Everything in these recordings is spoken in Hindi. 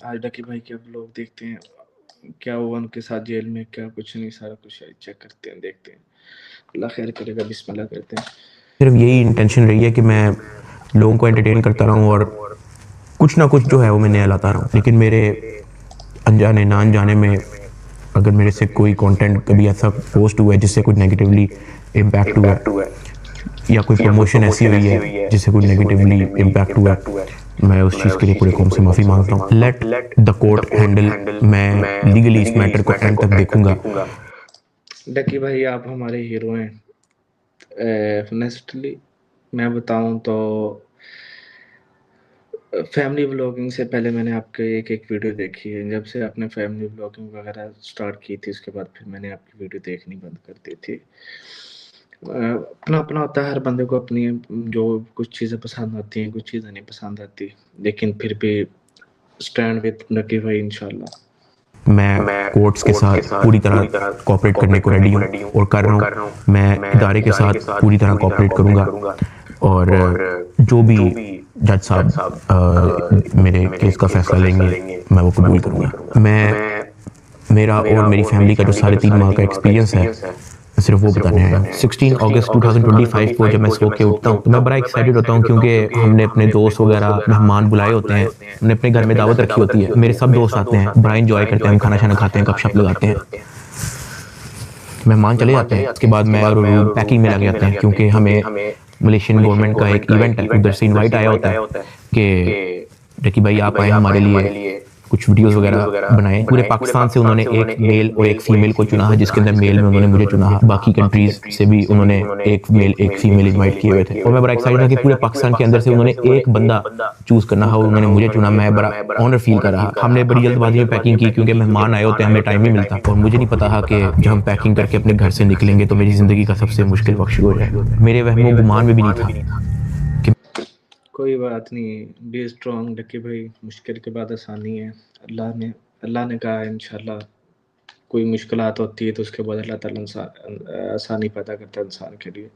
आज डकी भाई के अब लोग देखते हैं क्या हुआ उनके साथ जेल में, क्या कुछ नहीं, सारा कुछ चेक करते हैं, देखते हैं। अल्लाह खैर करेगा, बिस्मिल्लाह करते हैं। सिर्फ यही इंटेंशन रही है कि मैं लोगों को एंटरटेन करता रहूं और कुछ ना कुछ जो है वो मैं नया लाता रहूं। लेकिन मेरे अनजाने ना अनजाने में अगर मेरे से कोई कंटेंट कभी ऐसा पोस्ट हुआ है जिससे कुछ नेगेटिवली इम्पैक्ट हुआ है या कोई प्रमोशन ऐसी हुई है जिससे कुछ नेगेटिवली इम्पैक्ट हुआ है, मैं उस चीज़ के लिए पूरे कौम से माफ़ी मांगता हूँ। Let the court handle. मैं लीगली इस मैटर को एंड तक देखूंगा। डकी भाई आप हमारे हीरो हैं। ऑनेस्टली मैं बताऊं तो फैमिली व्लॉगिंग से पहले मैंने आपके एक एक वीडियो देखी है। जब से आपने फैमिली व्लॉगिंग वगैरह स्टार्ट की थी उसके बाद फिर मैंने आपकी वीडियो देखनी बंद कर दी थी। अपना अपना होता है, हर बंदे को अपनी जो कुछ चीज़ें पसंद आती हैं, कुछ चीज़ें नहीं पसंद आती, लेकिन फिर भी स्टैंड विद डकी भाई इंशाल्लाह। मैं कोर्ट्स के साथ पूरी तरह कोऑपरेट करने को रेडी हूँ और कर रहा हूँ। मैं इदारे के साथ पूरी तरह कोऑपरेट करूँगा और जो भी जज साहब मेरे केस का फैसला लेंगे मैं वो कबूल करूँगा। मेरा और मेरी फैमिली का जो 3.5 माह का एक्सपीरियंस है सिर्फ वो बताने आया हूँ। 16 अगस्त 2025 को जब मैं सो के उठता हूँ तो मैं बड़ा एक्साइटेड होता हूँ क्योंकि हमने अपने दोस्त वगैरह मेहमान बुलाए होते हैं, हमने अपने घर में दावत रखी होती है, मेरे सब दोस्त आते हैं, बड़ा इंजॉय करते हैं, हम खाना शाना खाते हैं, गपशप लगाते हैं, मेहमान चले जाते हैं। उसके बाद मैं और रूम पैकिंग में लग जाते हैं क्योंकि हमें मलेशियन गवर्नमेंट का एक इवेंट है, उधर से इनवाइट आया होता है कि डकी भाई आप आए हमारे लिए कुछ वीडियोस वगैरह बनाए। पूरे पाकिस्तान से उन्होंने एक मेल और एक फीमेल को चुना है, जिसके अंदर मेल में उन्होंने मुझे चुना है, बाकी कंट्रीज से भी उन्होंने एक मेल एक फीमेल इनवाइट किए हुए थे। और मैं बड़ा एक्साइटेड था कि पूरे पाकिस्तान के अंदर से उन्होंने एक बंदा चूज करना है और उन्होंने मुझे चुना। मैं बड़ा ऑनर फील कर रहा। हमने बड़ी जल्दबाजी में पैकिंग की क्योंकि मेहमान आए होते हैं, हमें टाइम नहीं मिलता और मुझे नहीं पता था कि जब हम पैकिंग करके अपने घर से निकलेंगे तो मेरी जिंदगी का सबसे मुश्किल वक्त शुरू हो जाएगा। मेरे वहमो गुमान में भी नहीं था। कोई बात नहीं, बी स्ट्रॉन्ग डकी भाई, मुश्किल के बाद आसानी है। अल्लाह ने कहा है इंशाल्लाह कोई मुश्किलात होती है तो उसके बाद अल्लाह ताला आसानी पैदा करता है इंसान के लिए।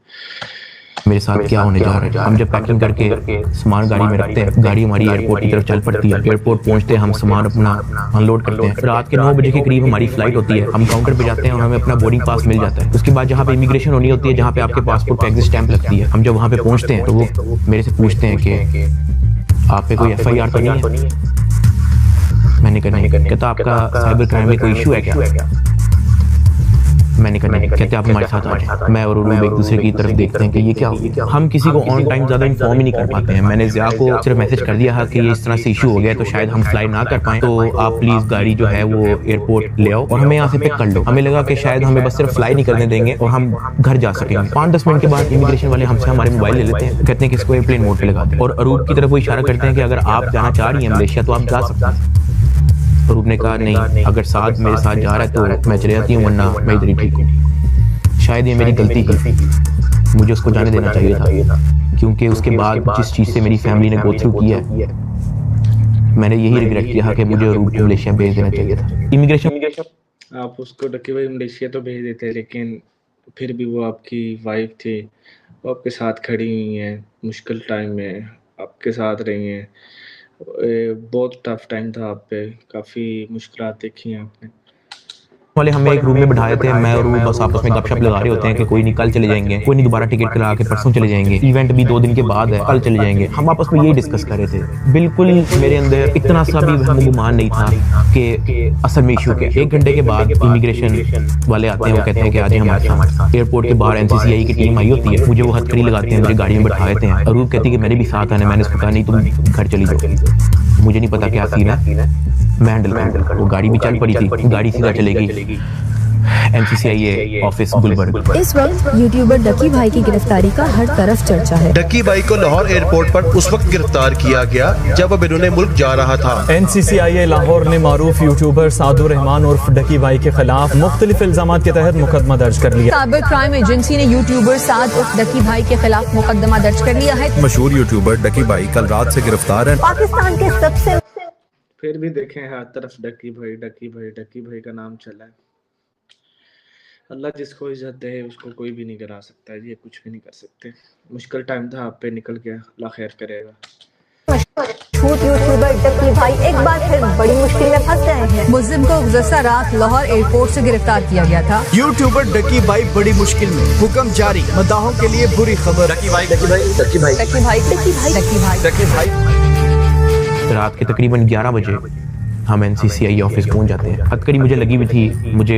मेरे साथ क्या होने जा रहा है। हम जब पैकिंग करके सामान गाड़ी में रखते हैं, गाड़ी हमारी एयरपोर्ट की तरफ चल पड़ती है। एयरपोर्ट पहुंचते हैं, हम सामान अपना अनलोड करते हैं। रात के 9 बजे के करीब हमारी फ्लाइट होती है। हम काउंटर पे जाते हैं और हमें अपना बोर्डिंग पास मिल जाता है। उसके बाद जहाँ पे इमिग्रेशन होनी होती है, जहाँ पे आपके पासपोर्ट का एग्जिट स्टैंप लगती है, हम जब वहाँ पे पहुँचते हैं तो वो मेरे से पूछते हैं कि आप पे कोई FIR तो नहीं है। मैंने कहा नहीं। कहता आपका साइबर क्राइम में कोई इशू है क्या? मैंने कहा नहीं। कहते आप हमारे साथ आ जाए। मैं और रूब एक दूसरे की तरफ देखते हैं कि ये क्या हो। हम किसी को ऑन टाइम ज़्यादा इन्फॉर्म ही नहीं कर पाते हैं। मैंने ज़िया को सिर्फ मैसेज कर दिया है कि ये इस तरह से इशू हो गया तो शायद हम फ्लाई ना कर पाएँ, तो आप प्लीज़ गाड़ी जो है वो एयरपोर्ट ले आओ और हमें यहाँ से पिक कर लो। हमें लगा कि शायद हमें बस सिर्फ फ्लाई नहीं करने देंगे और हम घर जा सकेंगे। 5-10 मिनट के बाद इमिग्रेशन वाले हमसे हमारे मोबाइल ले लेते हैं, कहते हैं कि इसको एयरप्लेन मोड पे लगा दें और अरूब की तरफ वो इशारा करते हैं कि अगर आप जाना चाह रही हैं मलेशिया तो आप जा सकते हैं। अरूब ने कहा नहीं, अगर साथ मेरे साथ जा रहा है तो मैं चले जाती हूँ, वरना मैं इधर ही ठीक हूँ। शायद ये मेरी गलती थी, मुझे उसको जाने देना चाहिए था क्योंकि उसके बाद जिस चीज़ से मेरी फैमिली ने गो थ्रू किया है, मैंने यही रिग्रेट किया कि मुझे रूब को मलेशिया भेज देना चाहिए था। इमिग्रेशन आप उसको डकी भाई मलेशिया तो भेज देते, लेकिन फिर भी वो आपकी वाइफ थी, वो आपके साथ खड़ी हुई हैं, मुश्किल टाइम में आपके साथ रही हैं। बहुत टफ टाइम था आप पे, काफ़ी मुश्किलात देखी हैं आपने। वाले हमें एक रूम में बिठाए थे। मैं और रूब बस आपस में गपशप लगा रहे होते हैं कि कोई नहीं कल चले जाएंगे, कोई नहीं दोबारा टिकट करा के परसों चले जाएंगे, इवेंट भी 2 दिन के बाद है, कल चले जाएंगे। हम आपस में यही डिस्कस कर रहे थे। बिल्कुल मेरे अंदर इतना सा भी वहम गुमान नहीं था कि असल में इशू के 1 घंटे के बाद इमिग्रेशन वाले आते हैं, वो कहते हैं कि आज हमारे साथ एयरपोर्ट के बाहर NCCI की टीम आई होती है, मुझे वो हथकड़ी लगाते हैं, मुझे गाड़ी में बैठा देते हैं। रूब कहती है कि मेरे भी साथ आने। मैंने उसको कहा नहीं तुम घर चली जाओ, मुझे नहीं पता क्या सीन है, मैं हैंडल करूंगा। वो गाड़ी भी चल पड़ी थी, गाड़ी सीधा चलेगी NCCI ऑफिस गुलबर्ग। इस वक्त यूट्यूबर डकी भाई की गिरफ्तारी का हर तरफ चर्चा है। डकी भाई को लाहौर एयरपोर्ट पर उस वक्त गिरफ्तार किया गया जब अब इन्होंने मुल्क जा रहा था। NCCI लाहौर ने मारूफ यूट्यूबर सादुर रहमान उर्फ डकी भाई के खिलाफ मुख्तलिफ इल्जामात के तहत मुकदमा दर्ज कर लिया। साइबर क्राइम एजेंसी ने यूट्यूबर साद उर्फ डकी भाई के खिलाफ मुकदमा दर्ज कर लिया है। मशहूर यूट्यूबर डकी भाई कल रात से गिरफ्तार है। पाकिस्तान के सबसे फिर भी देखें हर तरफ डकी भाई का नाम चला है। अल्लाह जिसको इज्जत दे उसको कोई भी नहीं गिरा सकता है, ये कुछ भी नहीं कर सकते। मुश्किल टाइम था, आप पे निकल गया, अल्लाह खैर करेगा। मशहूर यूट्यूबर डक्की भाई एक बार फिर बड़ी मुश्किल में फंस गए हैं। मुलजिम को गुज़श्ता रात लाहौर एयरपोर्ट से गिरफ्तार किया गया था। यूट्यूबर डक्की भाई बड़ी मुश्किल में, हुक्म जारी, मदाहों के लिए बुरी खबर। डक्की भाई डक्की भाई डक्की भाई डक्की भाई डक्की भाई डक्की भाई डक्की भाई। रात के तकरीबन 11 बजे हम NCCI ऑफिस पहुंच जाते हैं। हथकड़ी मुझे लगी हुई थी, मुझे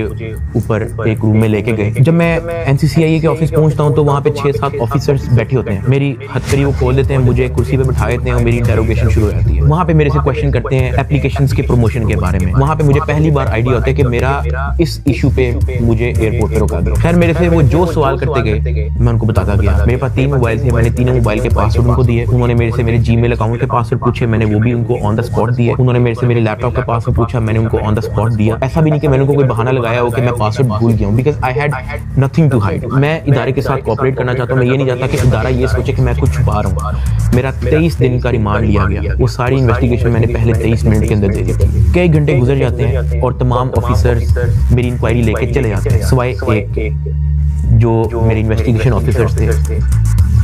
ऊपर एक रूम में लेके गए। जब मैं NCCI के ऑफिस पहुंचता हूं तो वहां पे 6-7 ऑफिसर्स बैठे होते हैं। मेरी हथकड़ी वो खोल देते हैं, मुझे कुर्सी पे बिठा देते हैं और मेरी इंटेरोगेशन शुरू हो जाती है। वहां पे मेरे से क्वेश्चन करते हैं एप्लीकेशंस के प्रमोशन के बारे में। वहां पे मुझे पहली बार आइडिया होता है कि मेरा इस इशू पे मुझे एयरपोर्ट पे रोका गया। खैर मेरे से वो जो सवाल करते गए मैं उनको बताता गया। मेरे पास 3 मोबाइल थे, मैंने तीनों मोबाइल के पासवर्ड उनको दिए। उन्होंने मेरे से मेरे जीमेल अकाउंट के पासवर्ड पूछे, मैंने वो भी उनको ऑन द स्पॉट दिए। उन्होंने मेरे से मेरे लैपटॉप का पासवर्ड पूछा, मैंने उनको ऑन द स्पॉट दिया। ऐसा भी नहीं कि मैंने उनको कोई बहाना लगाया हो कि मैं पासवर्ड भूल गया हूं, because I had nothing to hide. मैं इदारे के साथ कोऑपरेट करना चाहता हूं। मैं ये नहीं चाहता कि इदारा ये सोचे कि मैं कुछ छुपा रहा हूं। मेरा 23 दिन का रिमांड लिया गया। वो सारी इन्वेस्टिगेशन मैंने पहले 23 मिनट के अंदर दे दी थी। कई घंटे गुजर जाते हैं और तमाम ऑफिसर्स मेरी इंक्वायरी लेके चले जाते हैं, सिवाय एक जो मेरे इन्वेस्टिगेशन ऑफिसर्स थे,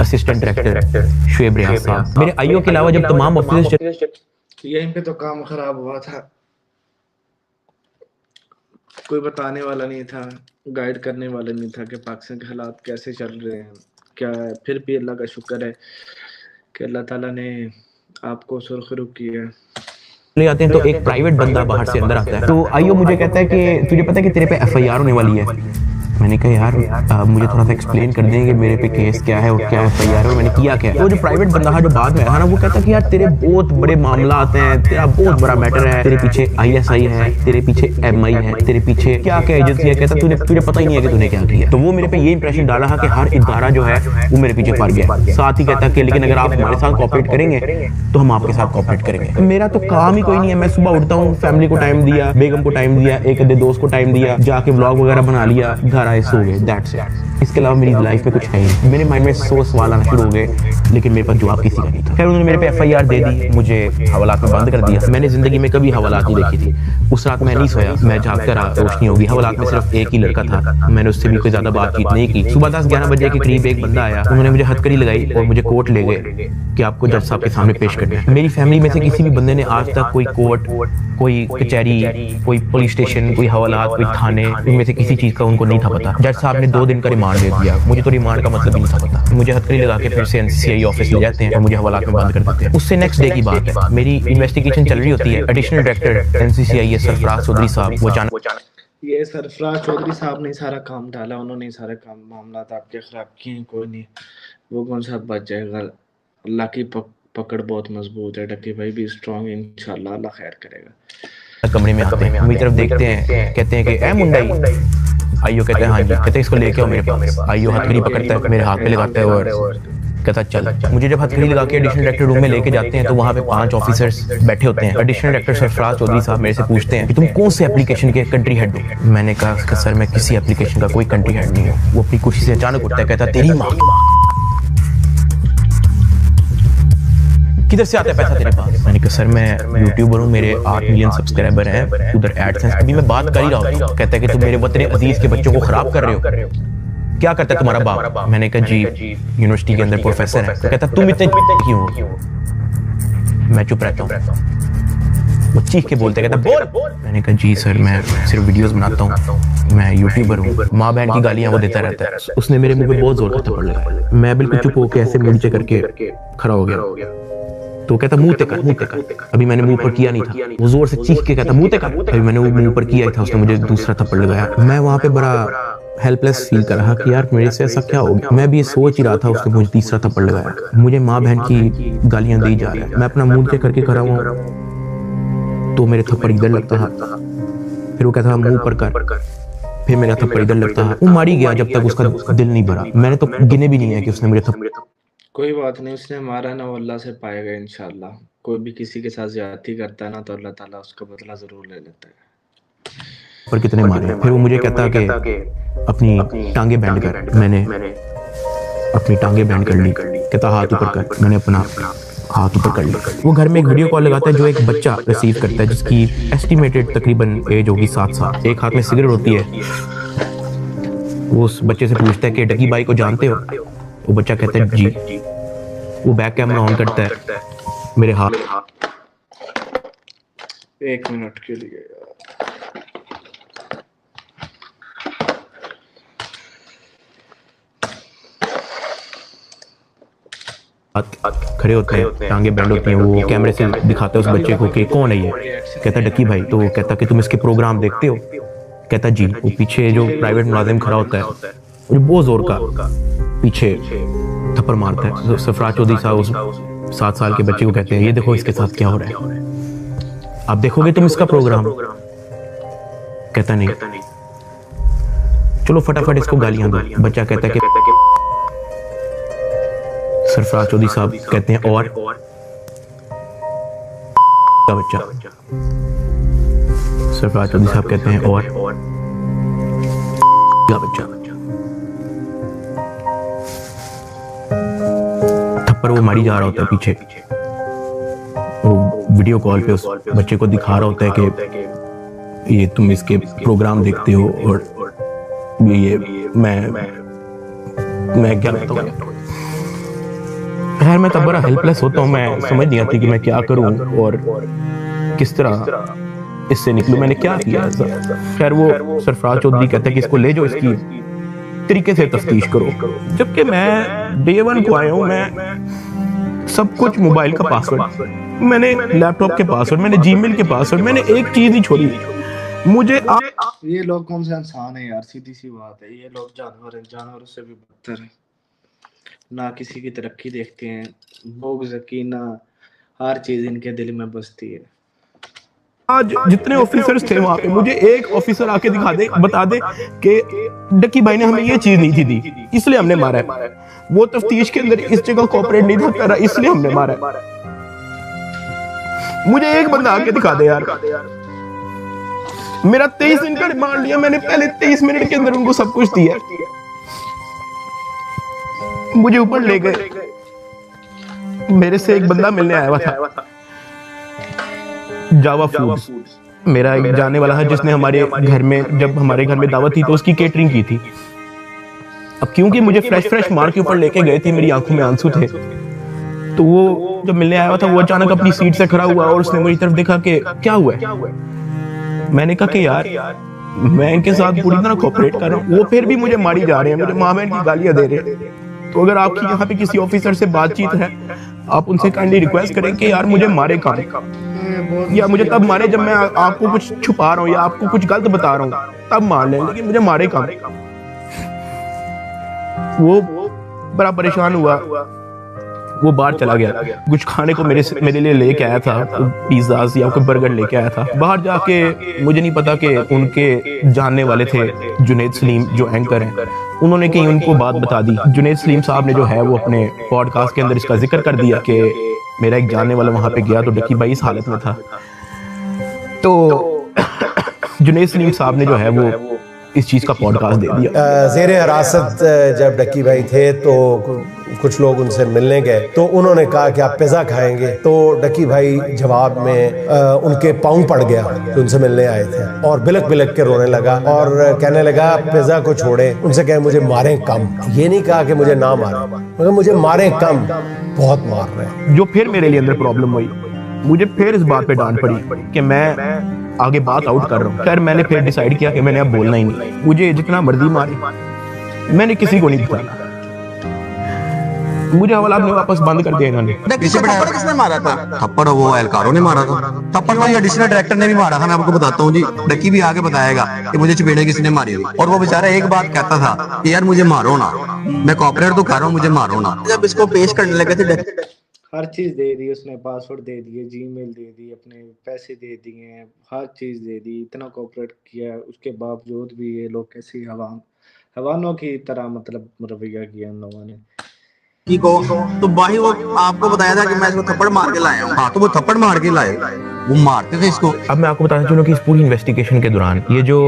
असिस्टेंट डायरेक्टर शुएब रियाज साहब। मेरे आईओ के अलावा जब तमाम ऑफिसर्स यहीं पे तो काम खराब हुआ था। कोई बताने वाला नहीं था, गाइड करने वाला नहीं था कि पाकिस्तान के हालात कैसे चल रहे हैं, क्या है। फिर भी अल्लाह का शुक्र है कि अल्लाह ताला ने आपको सुरखरू किया। ले आते हैं तो एक प्राइवेट बंदा बाहर से अंदर आता है। तो आईओ मुझे कहता है कि तुझे पता है कि तेरे पे FIR होने वाली है। मैंने कहा यार मुझे थोड़ा सा एक्सप्लेन कर देंगे मेरे पे केस क्या है और क्या FIR है और मैंने किया क्या है। वो जो प्राइवेट बंदा है जो बाद में आया ना, वो कहता कि यार तेरे बहुत बड़े मामला आते हैं, तेरा बहुत बड़ा मैटर है, तेरे पीछे ISI है, तेरे पीछे MI है, तेरे पीछे क्या क्या एजेंसी है। कहता तुझे पता ही नहीं है कि तूने क्या किया। तो वो मेरे पे ये इंप्रेशन डाला कि हर इदारा जो है वो मेरे पीछे पड़ गया। साथ ही कहता कि लेकिन अगर आप हमारे साथ कोऑपरेट करेंगे तो हम आपके साथ कोऑपरेट करेंगे। मेरा तो काम ही कोई नहीं है। मैं सुबह उठता हूँ, फैमिली को टाइम दिया, बेगम को टाइम दिया, एक आधे दोस्त को टाइम दिया, जाके व्लॉग वगैरह बना लिया, घर आए सो गए, दैट्स इट। इसके अलावा मेरी लाइफ में कुछ है ही। मेरे माइंड में 100 सवाल आना शुरू हो गए, लेकिन मेरे पास जवाब किसी का नहीं था। फिर उन्होंने मेरे पे FIR दे दी, मुझे हवालात में बंद कर दिया। मैंने जिंदगी में कभी हवालात नहीं देखी थी। उस रात मैं नहीं सोया, मैं जागता रहा, रोशनी होगी। हवालात में सिर्फ एक ही लड़का था, मैंने उससे भी कोई ज्यादा बातचीत नहीं की। सुबह 10-11 बजे के करीब एक बंदा आया, उन्होंने मुझे हथकड़ी लगाई और मुझे कोर्ट ले गए कि आपको जज साहब के सामने पेश करना है। मेरी फैमिली में से किसी भी बंदे ने आज तक कोई कोर्ट, कोई कचहरी, कोई पुलिस स्टेशन, कोई हवालात, कोई थाने, इनमें से किसी चीज का उनको नहीं था पता। जज साहब ने 2 दिन का रिमांड दे दिया। मुझे तो रिमांड का मतलब ही नहीं था पता। मुझे हथकड़ी लगा के फिर से NCCI ऑफिस ले जाते हैं और मुझे हवालात में बंद कर देते हैं। उससे नेक्स्ट डे की बात है, मेरी इन्वेस्टिगेशन चल रही होती है। Additional director NCCI Sarfaraz Chaudhry साहब, वो ये सरफराज चौधरी साहब ने सारा काम डाला, उन्होंने सारे काम मामला आपके खराब किए। कोई नहीं, वो कौन सा बच जाएगा। अल्लाह की पकड़ बहुत मजबूत है। डक्की भाई भी स्ट्रॉन्ग है, इंशाल्लाह अल्लाह खैर करेगा। कमरे में आते हैं, मेरी तरफ देखते हैं, कहते हैं कि ए मुंडाई। आईओ कहते हैं हाँ जी। कहते हैं इसको लेके आओ मेरे पास। आईओ हथकड़ी पकड़ता है, मेरे हाथ पे लगाता है और कहता चल। मुझे जब हथकड़ी लगा के एडिशनल डायरेक्टर रूम में लेके जाते हैं तो वहाँ पे 5 ऑफिसर्स बैठे होते हैं। एडिशनल डायरेक्टर सरफराज चौधरी साहब मेरे से पूछते हैं कि तुम कौन से एप्लीकेशन के कंट्री हेड हो। मैंने कहा सर मैं किसी एप्लीकेशन का कोई कंट्री हेड नहीं हूँ। वो अपनी कुर्सी से अचानक उठता है, कहता तेरी माँ किधर से आता है पैसा तेरे पास। मैंने कहा सर मैं यूट्यूबर हूँ, मेरे 8 मिलियन सब्सक्राइबर हैं, उधर एडसेंस। अभी मैं बात कर ही रहा हूँ। कहता है कि तुम मेरे वतन अजीज के बच्चों को खराब कर रहे हो। क्या करता है तुम्हारा बाप। मैंने कहा जी यूनिवर्सिटी के अंदर प्रोफेसर है। तो कहता तुम इतने क्यों हो। मैं चुप रहता हूँ। वो चीख के बोलते, कहता बोल। मैंने कहा जी सर मैं सिर्फ वीडियोस बनाता हूँ, मैं यूट्यूबर हूँ। माँ बहन की गालियां वो देता रहता है। उसने मेरे मुंह पे बहुत जोर का थप्पड़ लगाया। मैं बिल्कुल चुप होकर ऐसे मुंह नीचे करके खड़ा हो गया। तो कहता मुंह ते कर, मुंह ते कर। अभी मैंने मुंह पर किया नहीं था। वो जोर से चीख के कहता मुंह ते कर। अभी मैंने वो मुंह पर किया ही था, उसने मुझे दूसरा थप्पड़ लगाया। मैं वहां पे बड़ा हेल्पलेस फील कर रहा कि यार मेरे से ऐसा क्या हो गया। मैं भी ये सोच ही रहा था, उसने मुझे तीसरा थप्पड़ लगाया। मुझे माँ बहन की गालियां दी जा रही है। मैं अपना मुंह नीचे करके खड़ा हुआ तो मेरे थप्पड़ इधर लगता था, फिर वो कहता मुंह पर कर, फिर मेरा थप्पड़ इधर लगता है। वो मर ही गया जब तक उसका दिल नहीं भरा। मैंने तो गिने भी नहीं है कि उसने मुझे थप्पड़। कोई बात नहीं, उसने मारा ना, वो अल्लाह से पाएगा इंशाल्लाह। कोई भी किसी के साथ ज्यादती करता है ना तो अल्लाह ताला उसका बदला जरूर ले लेता है। पर कितने मारे। फिर वो मुझे कहता कि अपनी टांगे बैंड कर। मैंने अपनी टांगे बैंड कर ली। कहता हाथ ऊपर कर। मैंने अपना हाथ ऊपर कर लिया। वो घर में एक वीडियो कॉल लगाता है जो एक बच्चा रिसीव करता है, जिसकी एस्टिमेटेड तकरीबन एज होगी 7 साल। एक हाथ में सिगरेट होती है। वो उस बच्चे से पूछता है कि डक्की भाई को जानते हो। वो बच्चा कहता है जी। वो बैक कैमरा ऑन करता है, मेरे हाथ 1 मिनट के लिए खड़े होते हैं, टांगे बैंड होती हैं, वो कैमरे से दिखाते हैं उस बच्चे को कि कौन है ये। कहता डक्की भाई। तो कहता कि तुम इसके प्रोग्राम देखते हो? कहता जी। वो पीछे जो प्राइवेट मुलाजिम खड़ा होता है वो बहुत जोर का पीछे थप्पड़ मारता है। सरफराज चौधरी साहब उस 7 साल के बच्चे को कहते हैं ये देखो इसके साथ क्या हो रहा है, आप देखोगे तुम इसका प्रोग्राम? कहता नहीं। चलो फटाफट इसको गालियां दो। बच्चा कहता है कि सरफराज चौधरी साहब कहते हैं और का बच्चा। सरफराज चौधरी साहब कहते हैं और का बच्चा। थप्पड़ वो मारी जा रहा होता है पीछे। वो वीडियो कॉल पे उस बच्चे को दिखा रहा होता है कि ये तुम इसके प्रोग्राम देखते हो और ये मैं क्या करता हूँ। खैर मैं तब बड़ा हेल्पलेस होता हूँ, मैं समझ नहीं आती कि मैं क्या करूँ और किस तरह इससे निकलूं। मैंने क्या किया? खैर वो सरफराज चौधरी कहता है कि इसको ले जाओ, इसकी तरीके से तफ्तीश करो। जबकि मैं डे 1 को आया हूँ, मैं सब कुछ मोबाइल का पासवर्ड, मैंने लैपटॉप के पासवर्ड, मैंने जीमेल के पासवर्ड, मैंने एक चीज ही छोड़ी। मुझे ये लोग कौन से इंसान है यार, सीधी सी बात है। ये लोग जानवर हैं, जानवरों से भी बदतर हैं। ना किसी की तरक्की देखते हैं, बुग़्ज़ कीना हर चीज इनके दिल में बसती है। आज जितने ऑफिसर्स थे वहां पे, मुझे एक ऑफिसर आके दिखा दे, बता दे कि डक्की भाई ने हमें ये चीज नहीं थी दी, इसलिए हमने मारा है। वो तफ्तीश के अंदर इस जगह कोऑपरेट नहीं था कर रहा, इसलिए हमने मारा है। मुझे एक बंदा आके दिखा दे यार। मेरा 23 दिन का रिमांड लिया मैंने, पहले 23 मिनट के अंदर उनको सब कुछ दिया। मुझे ऊपर ले गए, मेरे से एक बंदा मिलने आया हुआ था, जावा फूड्स, मेरा एक जानने वाला है जिसने हमारे घर में, जब हमारे घर में दावत थी तो उसकी केटरिंग की थी। अब क्योंकि मुझे फ्रेश मार के ऊपर लेके गए थे, मेरी आंखों में आंसू थे, तो वो जब मिलने आया हुआ था वो अचानक अपनी सीट से खड़ा हुआ और उसने मेरी तरफ देखा कि क्या हुआ है। मैंने कहा कि यार मैं इनके साथ पूरी तरह कोऑपरेट कर रहा हूँ, वो फिर भी मुझे मारी जा रहे हैं, मुझे माँ बहन की गालियां दे रहे हैं। तो अगर आपकी यहाँ पे किसी ऑफिसर से बातचीत है, आप उनसे काइंडली रिक्वेस्ट करें कि यार मुझे मारे कम, या मुझे तब मारे जब मैं आपको कुछ छुपा रहा हूँ या आपको कुछ गलत बता रहा हूँ, तब मार लें, लेकिन मुझे मारे कम। वो बड़ा परेशान हुआ, वो बाहर चला गया, कुछ खाने को मेरे लिए लेके आया था, पिज्जास या कोई बर्गर लेके आया था। बाहर जाके मुझे नहीं पता कि उनके जानने वाले थे जुनैद सलीम जो एंकर हैं, उन्होंने कहीं उनको बात बता दी। जुनैद सलीम साहब ने जो है वो अपने पॉडकास्ट के अंदर इसका जिक्र कर दिया कि मेरा एक जानने वाला वहां पे गया तो डक्की भाई इस हालत में था। तो जुनैद सलीम साहब ने जो है वो इस चीज का पॉडकास्ट दे दिया। ज़ेरे हिरासत जब डक्की भाई थे तो कुछ लोग उनसे मिलने गए, तो उन्होंने कहा कि आप पिज़्ज़ा खाएंगे, तो डक्की भाई जवाब में उनके पाँव पड़ गया जो उनसे मिलने आए थे, और बिलक के रोने लगा और कहने लगा पिज़्ज़ा को छोड़े, उनसे कहे मुझे मारें कम। ये नहीं कहा कि मुझे ना मारें, मगर मुझे मारें कम, बहुत मार रहे हैं। जो फिर मेरे लिए अंदर प्रॉब्लम हुई, मुझे फिर इस बात पे डांट पड़ी कि मैं आगे बात आउट कर रहा हूँ। खैर मैंने फिर डिसाइड किया कि मैंने अब बोलना ही नहीं, मुझे जितना मर्जी मारे, मैंने किसी को नहीं बताना। मुझे हवाला में वापस बंद कर दिया इन्होंने। थप्पड़ किसने मारा था? थप्पड़ वो एहलकारों ने मारा था। थप्पड़ तो एडिशनल डायरेक्टर ने भी मारा था, मैं आपको बताता हूँ जी। डक्की भी आगे बताएगा कि मुझे चपेड़े किसने मारी हुई, और वो बेचारा एक बात कहता था कि यार मुझे मारो ना, मैं कोऑपरेट तो कर रहा हूँ, मुझे मारो ना। जब इसको पेश करने लगे थे, हर चीज दे दी उसने, पासवर्ड दे दिए, जीमेल दे दी, अपने पैसे दे दिए, हर चीज दे दी, इतना कोऑपरेट किया, उसके बावजूद भी ये लोग कैसे हवानों की तरह मतलब रवैया किया इन लोगों ने। तो भाई वो आपको बताया था कि मैं इसको थप्पड़ मार के लाया हूँ। हाँ, तो वो थप्पड़ मार के लाए, वो मारते थे इसको। अब मैं आपको बताना चाहूँ कि इस पूरी इन्वेस्टिगेशन के दौरान ये जो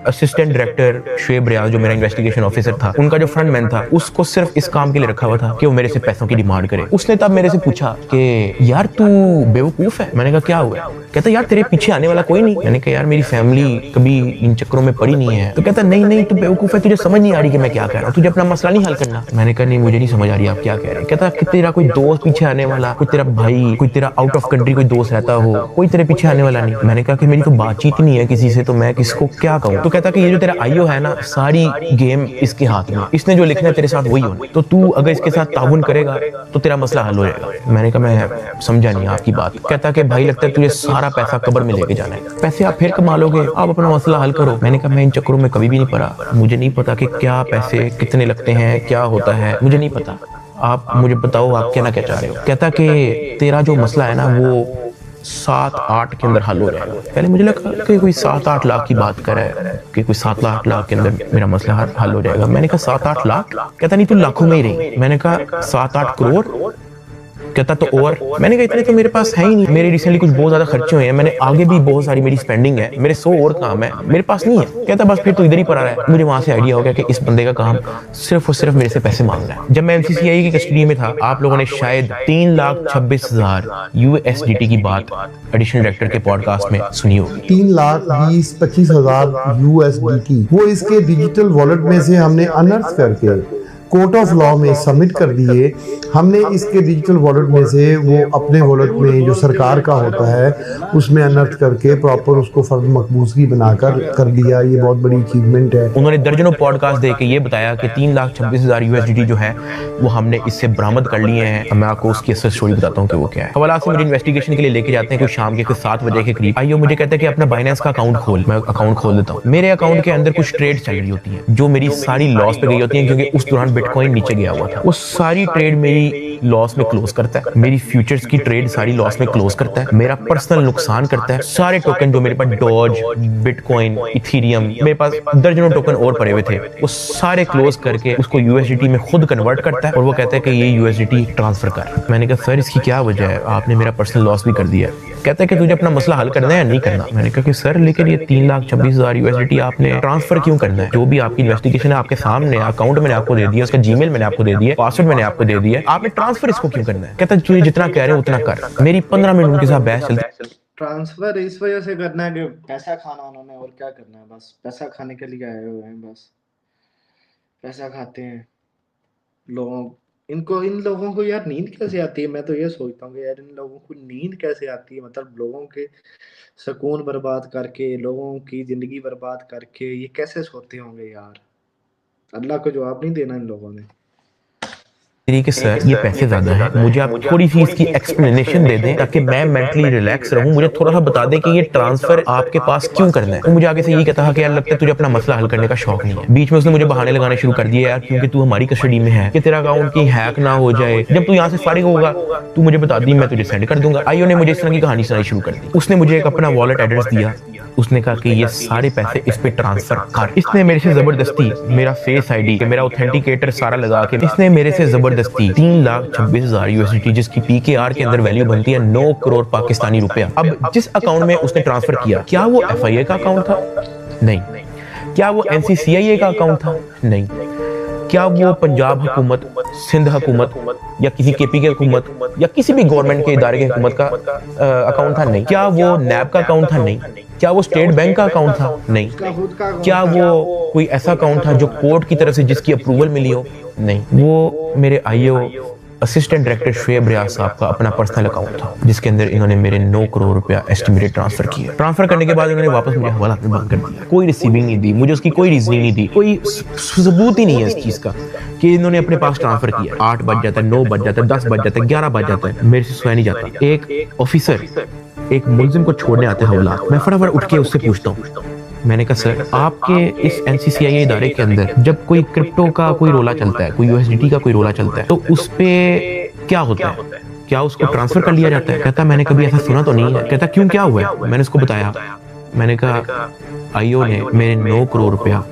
असिस्टेंट डायरेक्टर शुएब रियाज जो मेरा इन्वेस्टिगेशन ऑफिसर था, उनका जो फ्रंट मैन था, उसको सिर्फ इस काम के लिए रखा हुआ था कि वो मेरे से पैसों की डिमांड करे। उसने तब मेरे से पूछा कि यार तू बेवकूफ है। मैंने कहा क्या हुआ? कहता यार तेरे पीछे आने वाला कोई नहीं। मैंने कहा यार मेरी फैमिली कभी इन चक्करों में पड़ी नहीं है। तो कहता नहीं तू बेवकूफ है, तुझे समझ नहीं आ रही कि मैं क्या कह रहा हूँ, तुझे अपना मसला नहीं हल करना। मैंने कहा नहीं मुझे नहीं समझ आ रही आप क्या कह रहे हैं। कहता कि तेरा कोई दोस्त पीछे आने वाला, कोई तेरा भाई, कोई तेरा आउट ऑफ कंट्री कोई दोस्त रहता हो, कोई तेरे पीछे आने वाला नहीं। मैंने कहा कि मेरी तो बातचीत ही नहीं है किसी से, तो मैं किसको क्या कहूँ। तो कहता कि ये जो तेरा आईओ है ना, सारी गेम इसके हाथ में, इसने जो लिखना है तेरे साथ वही होना, तो तू अगर इसके साथ ताउन करेगा तो तेरा मसला हल हो जाएगा। मैंने कहा मैं समझा नहीं आपकी बात। कहता कि भाई लगता है तुझे सारा पैसा कब्र में लेके जाना है, पैसे आप फिर कमा लोगे, आप अपना मसला हल करो। मैंने कहा मैं इन चक्करों में कभी भी नहीं पड़ा, मुझे नहीं पता कि क्या पैसे कितने लगते हैं, क्या होता है, मुझे नहीं पता, आप मुझे बताओ आप क्या ना क्या चाह रहे हो। कहता कि तेरा जो मसला है ना वो 7-8 के अंदर हल हो जाएगा। पहले मुझे लगा कि कोई 7-8 लाख की बात कर रहा है कि कोई 7 लाख के अंदर मेरा मसला हल हो जाएगा। मैंने कहा 7-8 लाख? कहता नहीं तू लाखों में ही रही। मैंने कहा 7-8 करोड़? कहता तो और। मैंने कहा इतने तो मेरे पास है ही नहीं, मेरे रिसेंटली कुछ बहुत ज्यादा खर्चे हुए हैं, मैंने आगे भी बहुत सारी मेरी स्पेंडिंग है, मेरे 100 और काम है, मेरे पास नहीं है। कहता बस फिर तो इधर ही पड़ा रहा है। मुझे वहां से आइडिया हो गया कि इस बंदे का काम सिर्फ और सिर्फ मेरे से पैसे मांग रहा है। जब मैं एमसीसीआई की कस्टडी में था, आप लोगों ने शायद 3,26,000 USDT की बात एडिशनल डायरेक्टर के पॉडकास्ट में सुनी होगी। 3,20,25,000 USDT वो इसके डिजिटल वॉलेट में से हमने अनर्थ करके कोर्ट ऑफ लॉ में सबमिट कर दिए। हमने इसके डिजिटल वॉलेट में से वो अपने वॉलेट में जो सरकार का होता है उसमें अनर्थ करके प्रॉपर उसको फर्द मकबूजगी बनाकर कर दिया। ये बहुत बड़ी अचीवमेंट है। उन्होंने दर्जनों पॉडकास्ट दे के ये बताया कि 3,26,000 USDT जो है वो हमने इससे बरामद कर लिए हैं। मैं आपको उसकी असल स्टोरी बताता हूँ कि वो क्या है। हवाला से मुझे इन्वेस्टिगेशन के लिए लेके जाते हैं कुछ शाम के 7 बजे के करीब। आइयो मुझे कहता है कि अपना बाइनेंस का अकाउंट खोल। मैं अकाउंट खोल देता हूँ। मेरे अकाउंट के अंदर कुछ ट्रेड चल रही होती है जो मेरी सारी लॉस पे गई होती है, क्योंकि उस दौरान बिटकॉइन नीचे गया हुआ था। वो सारी ट्रेड मेरी लॉस में क्लोज करता है, मेरी फ्यूचर्स की ट्रेड सारी लॉस में क्लोज करता है, मेरा पर्सनल नुकसान करता है। सारे टोकन जो मेरे पास डॉज, बिटकॉइन, इथेरियम, मेरे पास दर्जनों टोकन और पड़े हुए थे, वो सारे क्लोज करके उसको USDT में खुद कन्वर्ट करता है और वो कहता है कि ये USDT ट्रांसफर कर। मैंने कहा सर इसकी क्या वजह है, आपने मेरा पर्सनल लॉस भी कर दिया। कहता है कि तुझे अपना मसला हल करना है या नहीं करना। मैंने कहा कि सर लेकिन ये 3,26,000 USDT आपने ट्रांसफर क्यों करना है? जो भी आपकी इन्वेस्टिगेशन है आपके सामने, अकाउंट मैंने आपको दे दिया, उसका जीमेल मैंने आपको दे दिया, पासवर्ड मैंने आपको दे दिया, आपने ट्रांसफर इसको क्यों करना है? कहता है तुझे जितना कह रहे हो उतना कर। मेरी 15 मिनट उनके साथ बहस चलती। ट्रांसफर इस वजह से करना है कि पैसा खाना उन्होंने, और क्या करना है, बस पैसा खाने के लिए आए हुए हैं, बस पैसा खाते हैं लोगों। इन लोगों को यार नींद कैसे आती है? मैं तो ये सोचता हूँ कि यार इन लोगों को नींद कैसे आती है, मतलब लोगों के सुकून बर्बाद करके, लोगों की जिंदगी बर्बाद करके ये कैसे सोते होंगे यार? अल्लाह को जवाब नहीं देना इन लोगों ने। कि सर ये पैसे ज्यादा है, मुझे आप थोड़ी सी इसकी एक्सप्लेनेशन दे दें ताकि मैं मेंटली रिलैक्स रहूं, मुझे थोड़ा सा बता दें कि ये ट्रांसफर आपके पास क्यों करना है। तो मुझे आगे से यही कहता है कि यार लगता है तुझे अपना मसला हल करने का शौक नहीं है। बीच में उसने मुझे बहाने लगाने शुरू कर दिए, यार क्योंकि तू हमारी कस्टडी में है कि तेरा अकाउंट की हैक ना हो जाए, जब तू यहाँ से फारिग होगा तू मुझे बता दी, मैं तुझे सेंड कर दूंगा। आईओ ने मुझे इस तरह की कहानी सुनाई शुरू कर दी। उसने मुझे एक अपना वॉलेट एड्रेस दिया, उसने कहा कि ये सारे पैसे इस पे ट्रांसफर कर। इसने मेरे से जबरदस्ती मेरा फेस आईडी, मेरा ऑथेंटिकेटर सारा लगा के इसने मेरे से जबरदस्ती 3,26,000 USDT जिसकी PKR के अंदर वैल्यू बनती है 9 करोड़ पाकिस्तानी रुपया। अब जिस अकाउंट में उसने ट्रांसफर किया, क्या वो FIA का अकाउंट था? नहीं। क्या वो NCCIA का अकाउंट था? नहीं। क्या वो पंजाब हुकूमत, सिंध हुकूमत या किसी KP की हुकूमत या किसी भी गवर्नमेंट के इदारे की हुकूमत का अकाउंट था? नहीं। क्या वो NAB का अकाउंट था? नहीं। क्या वो स्टेट बैंक का अकाउंट था? नहीं। क्या वो कोई ऐसा अकाउंट था जो कोर्ट की तरफ से जिसकी अप्रूवल मिली हो? नहीं। वो मेरे IO असिस्टेंट डायरेक्टर शुएब रियाज साहब का अपना पर्सनल अकाउंट था जिसके अंदर इन्होंने मेरे 9 करोड़ रुपया एस्टिमेटेड ट्रांसफर किया। ट्रांसफर करने के बाद इन्होंने वापस मुझे हवाला में बंद कर दिया। कोई रिसीविंग नहीं दी, मुझे उसकी कोई रीजनिंग नहीं दी, कोई सबूत ही नहीं है इस चीज का कि इन्होंने अपने पास ट्रांसफर किया। 8 बज जाता है, 9 बज जाता है, 10 बज जाता है, 11 बज जाता है, मेरे से सोया नहीं जाता। एक ऑफिसर एक मुलजिम को छोड़ने आते हैं हवाला, मैं फटाफट उठ के उससे पूछता हूँ, मैंने कहा सर आपके इस NCCIA इदारे के अंदर जब कोई क्रिप्टो का कोई रोला चलता है, कोई USDT का कोई रोला चलता है, तो उस पे क्या होता है? क्या उसको ट्रांसफर कर लिया जाता है? कहता मैंने कभी ऐसा सुना तो नहीं है। कहता क्यों, क्या हुआ है? मैंने उसको बताया। मैंने कहा IO ने मेरे 9 करोड़ रुपया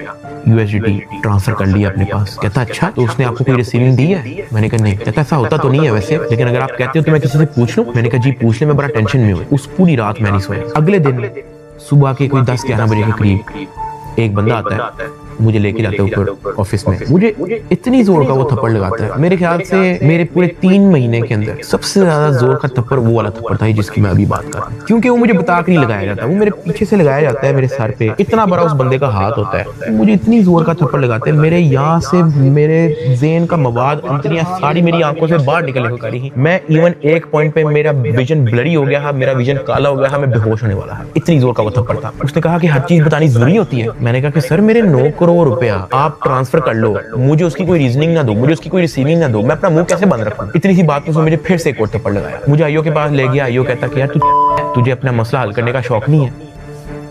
USDT ट्रांसफर कर लिया अपने पास। कहता अच्छा, तो उसने आपको कोई रिसीविंग दी है? मैंने कहा नहीं। कहता ऐसा होता तो नहीं है वैसे, लेकिन अगर आप कहते हो तो मैं किसी से पूछ लूं। मैंने कहा जी पूछ ले, मैं बड़ा टेंशन में हूँ। उस पूरी रात मैं नहीं सोया। अगले दिन सुबह के कोई 10-11 बजे के करीब एक बंदा आता है, मुझे लेके जाते हैं ऊपर ऑफिस में, मुझे इतनी जोर का वो थप्पड़ लगाता है, मेरे ख्याल से मेरे पूरे 3 महीने के अंदर सबसे ज्यादा जोर का थप्पड़ वो वाला थप्पड़ था जिसकी मैं अभी बात कर रहा हूँ। क्योंकि वो मुझे बता के नहीं लगाया जाता, वो मेरे पीछे से लगाया जाता है, मेरे सर पे इतना बड़ा उस बंदे का हाथ होता है, मुझे इतनी जोर का थप्पड़ लगाते हैं, मेरे यहाँ से मेरे ज़हन का मवाद अंतरियां सारी मेरी आंखों से बाहर निकलने को करी। मैं इवन एक पॉइंट पे मेरा विजन ब्लरी हो गया, मेरा विजन काला हो गया, मैं बेहोश होने वाला है, इतनी जोर का वो थप्पड़ था। उसने कहा कि हर चीज बतानी जरूरी होती है। मैंने कहा कि सर मेरे 9 करोड़ रुपया आप ट्रांसफर कर लो, मुझे उसकी कोई रीजनिंग ना दो, मुझे उसकी कोई रिसीविंग ना दो, मैं अपना मुंह कैसे बंद रखूं। इतनी सी बात उसने मुझे फिर से एक और थप्पड़ लगाया। मुझे आईओ के पास ले गया, आईओ कहता कि यार तुझे अपना मसला हल करने का शौक नहीं है।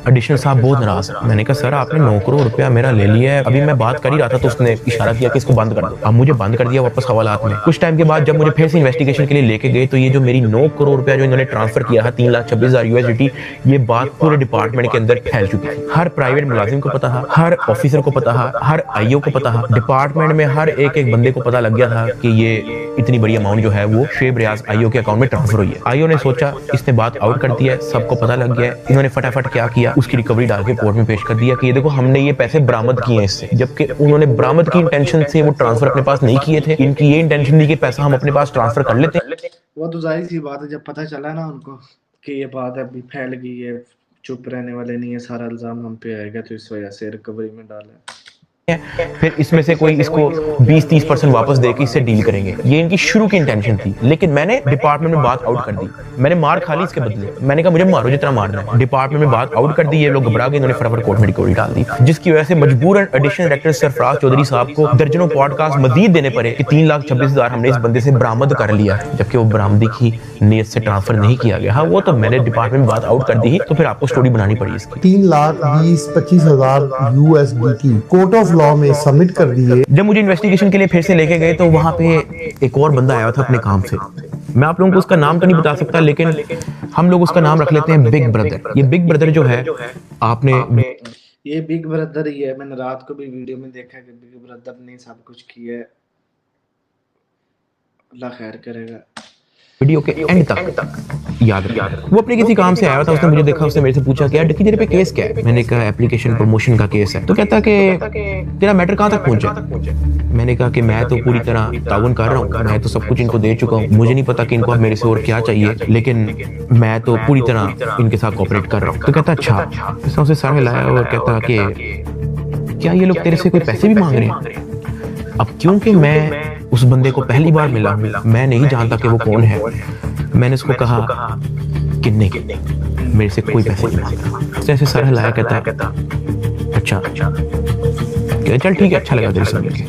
एडिशनल साहब बहुत नाराज है। मैंने कहा सर आपने 9 करोड़ रुपया मेरा ले लिया है, अभी मैं बात कर ही रहा था तो उसने इशारा किया कि इसको बंद कर दो। अब मुझे बंद कर दिया वापस हवालात में। कुछ टाइम के बाद जब मुझे फिर से इन्वेस्टिगेशन के लिए लेके गए तो ये जो मेरी 9 करोड़ रुपया जो इन्होंने ट्रांसफर किया है 3,26,000 USDT, ये बात पूरे डिपार्टमेंट के अंदर फैल चुकी थी। हर प्राइवेट मुलाजिम को पता था, हर ऑफिसर को पता था, हर आईओ को पता था, डिपार्टमेंट में हर एक बंदे को पता लग गया था कि ये इतनी बड़ी अमाउंट जो है वो शुएब रियाज आईओ के अकाउंट में ट्रांसफर हुई है। आईओ ने सोचा इसने बात आउट कर दिया है, सबको पता लग गया है। इन्होंने फटाफट क्या किया, उसकी रिकवरी डाल के कोर्ट में पेश कर दिया कि ये देखो हमने ये पैसे बरामद किए हैं इससे, जबकि उन्होंने बरामद की इंटेंशन से वो ट्रांसफर अपने पास नहीं किए थे। इनकी ये इंटेंशन थी कि पैसा हम अपने पास ट्रांसफर कर लेते हैं। वो तो जाहिर सी बात है, जब पता चला ना उनको कि ये बात अभी फैल गई है, चुप रहने वाले नहीं है, सारा इल्जाम हम पे आएगा, तो इस वजह से रिकवरी में डाला। फिर इसमें से कोई इसको 20-30% वापस देके इससे डील करेंगे, ये इनकी शुरू की इंटेंशन थी। लेकिन मैंने डिपार्टमेंट में बात आउट कर दी, मैंने मार खा ली इसके बदले। मैंने कहा मुझे मारो जितना मारना है। डिपार्टमेंट में बात आउट कर दी, ये लोग घबरा गए, इन्होंने फटाफट कोर्ट में रिकवरी डाल दी, जिसकी वजह से मजबूरन एडिशनल डायरेक्टर सरफराज चौधरी साहब को दर्जनों पॉडकास्ट मजीद देने पड़े कि 3,26,000 हमने इस बंदे से बरामद कर लिया, जबकि वो बरामदी की नीयत से ट्रांसफर नहीं किया गया। हाँ वो तो मैंने डिपार्टमेंट में बात आउट कर दी, तो फिर आपको स्टोरी बनानी पड़ी इसकी। 3,20,25,000 USDT कोर्ट ऑफ लॉ में सबमिट कर दिए। जब मुझे इन्वेस्टिगेशन के लिए फिर से लेके गए तो वहां पे एक और बंदा आया था अपने काम से, मैं आप लोगों को उसका नाम तो नहीं बता सकता, लेकिन हम लोग उसका नाम रख लेते हैं बिग ब्रदर। ये बिग ब्रदर जो है, आपने ये बिग ब्रदर ही है। मैंने रात को भी वीडियो में देखा कि बिग ब्रदर ने सब कुछ किया है, अल्लाह खैर करेगा। वीडियो के एंड तक याद रखिए। वो अपने किसी काम से आया था, उसने मुझे देखा, उसने मेरे से पूछा कि यार डक्की तेरे पे केस क्या है। मैंने कहा एप्लीकेशन प्रमोशन का केस है। तो कहता कि तेरा मैटर कहाँ तक पहुंचा। मैंने कहा कि मैं तो पूरी तरह ताउन कर रहा हूँ, मैं तो सब कुछ इनको दे चुका हूँ, मुझे नहीं पता कि इनको अब मेरे से और क्या चाहिए, लेकिन मैं तो पूरी तरह इनके साथ कोऑपरेट कर रहा हूँ। तो कहता अच्छा। इसने उसे सर हिलाया और कहता कि क्या ये लोग तेरे से कोई पैसे भी मांग रहे हैं। अब क्योंकि मैं उस बंदे को पहली बार मिला, मैं नहीं जानता कि वो कौन है, मैंने उसको कहा किन्ने मेरे से कोई पैसे नहीं मांगता। ऐसे सर हिलाया, कहता अच्छा चल ठीक है, अच्छा लगा तेरे से मिलके।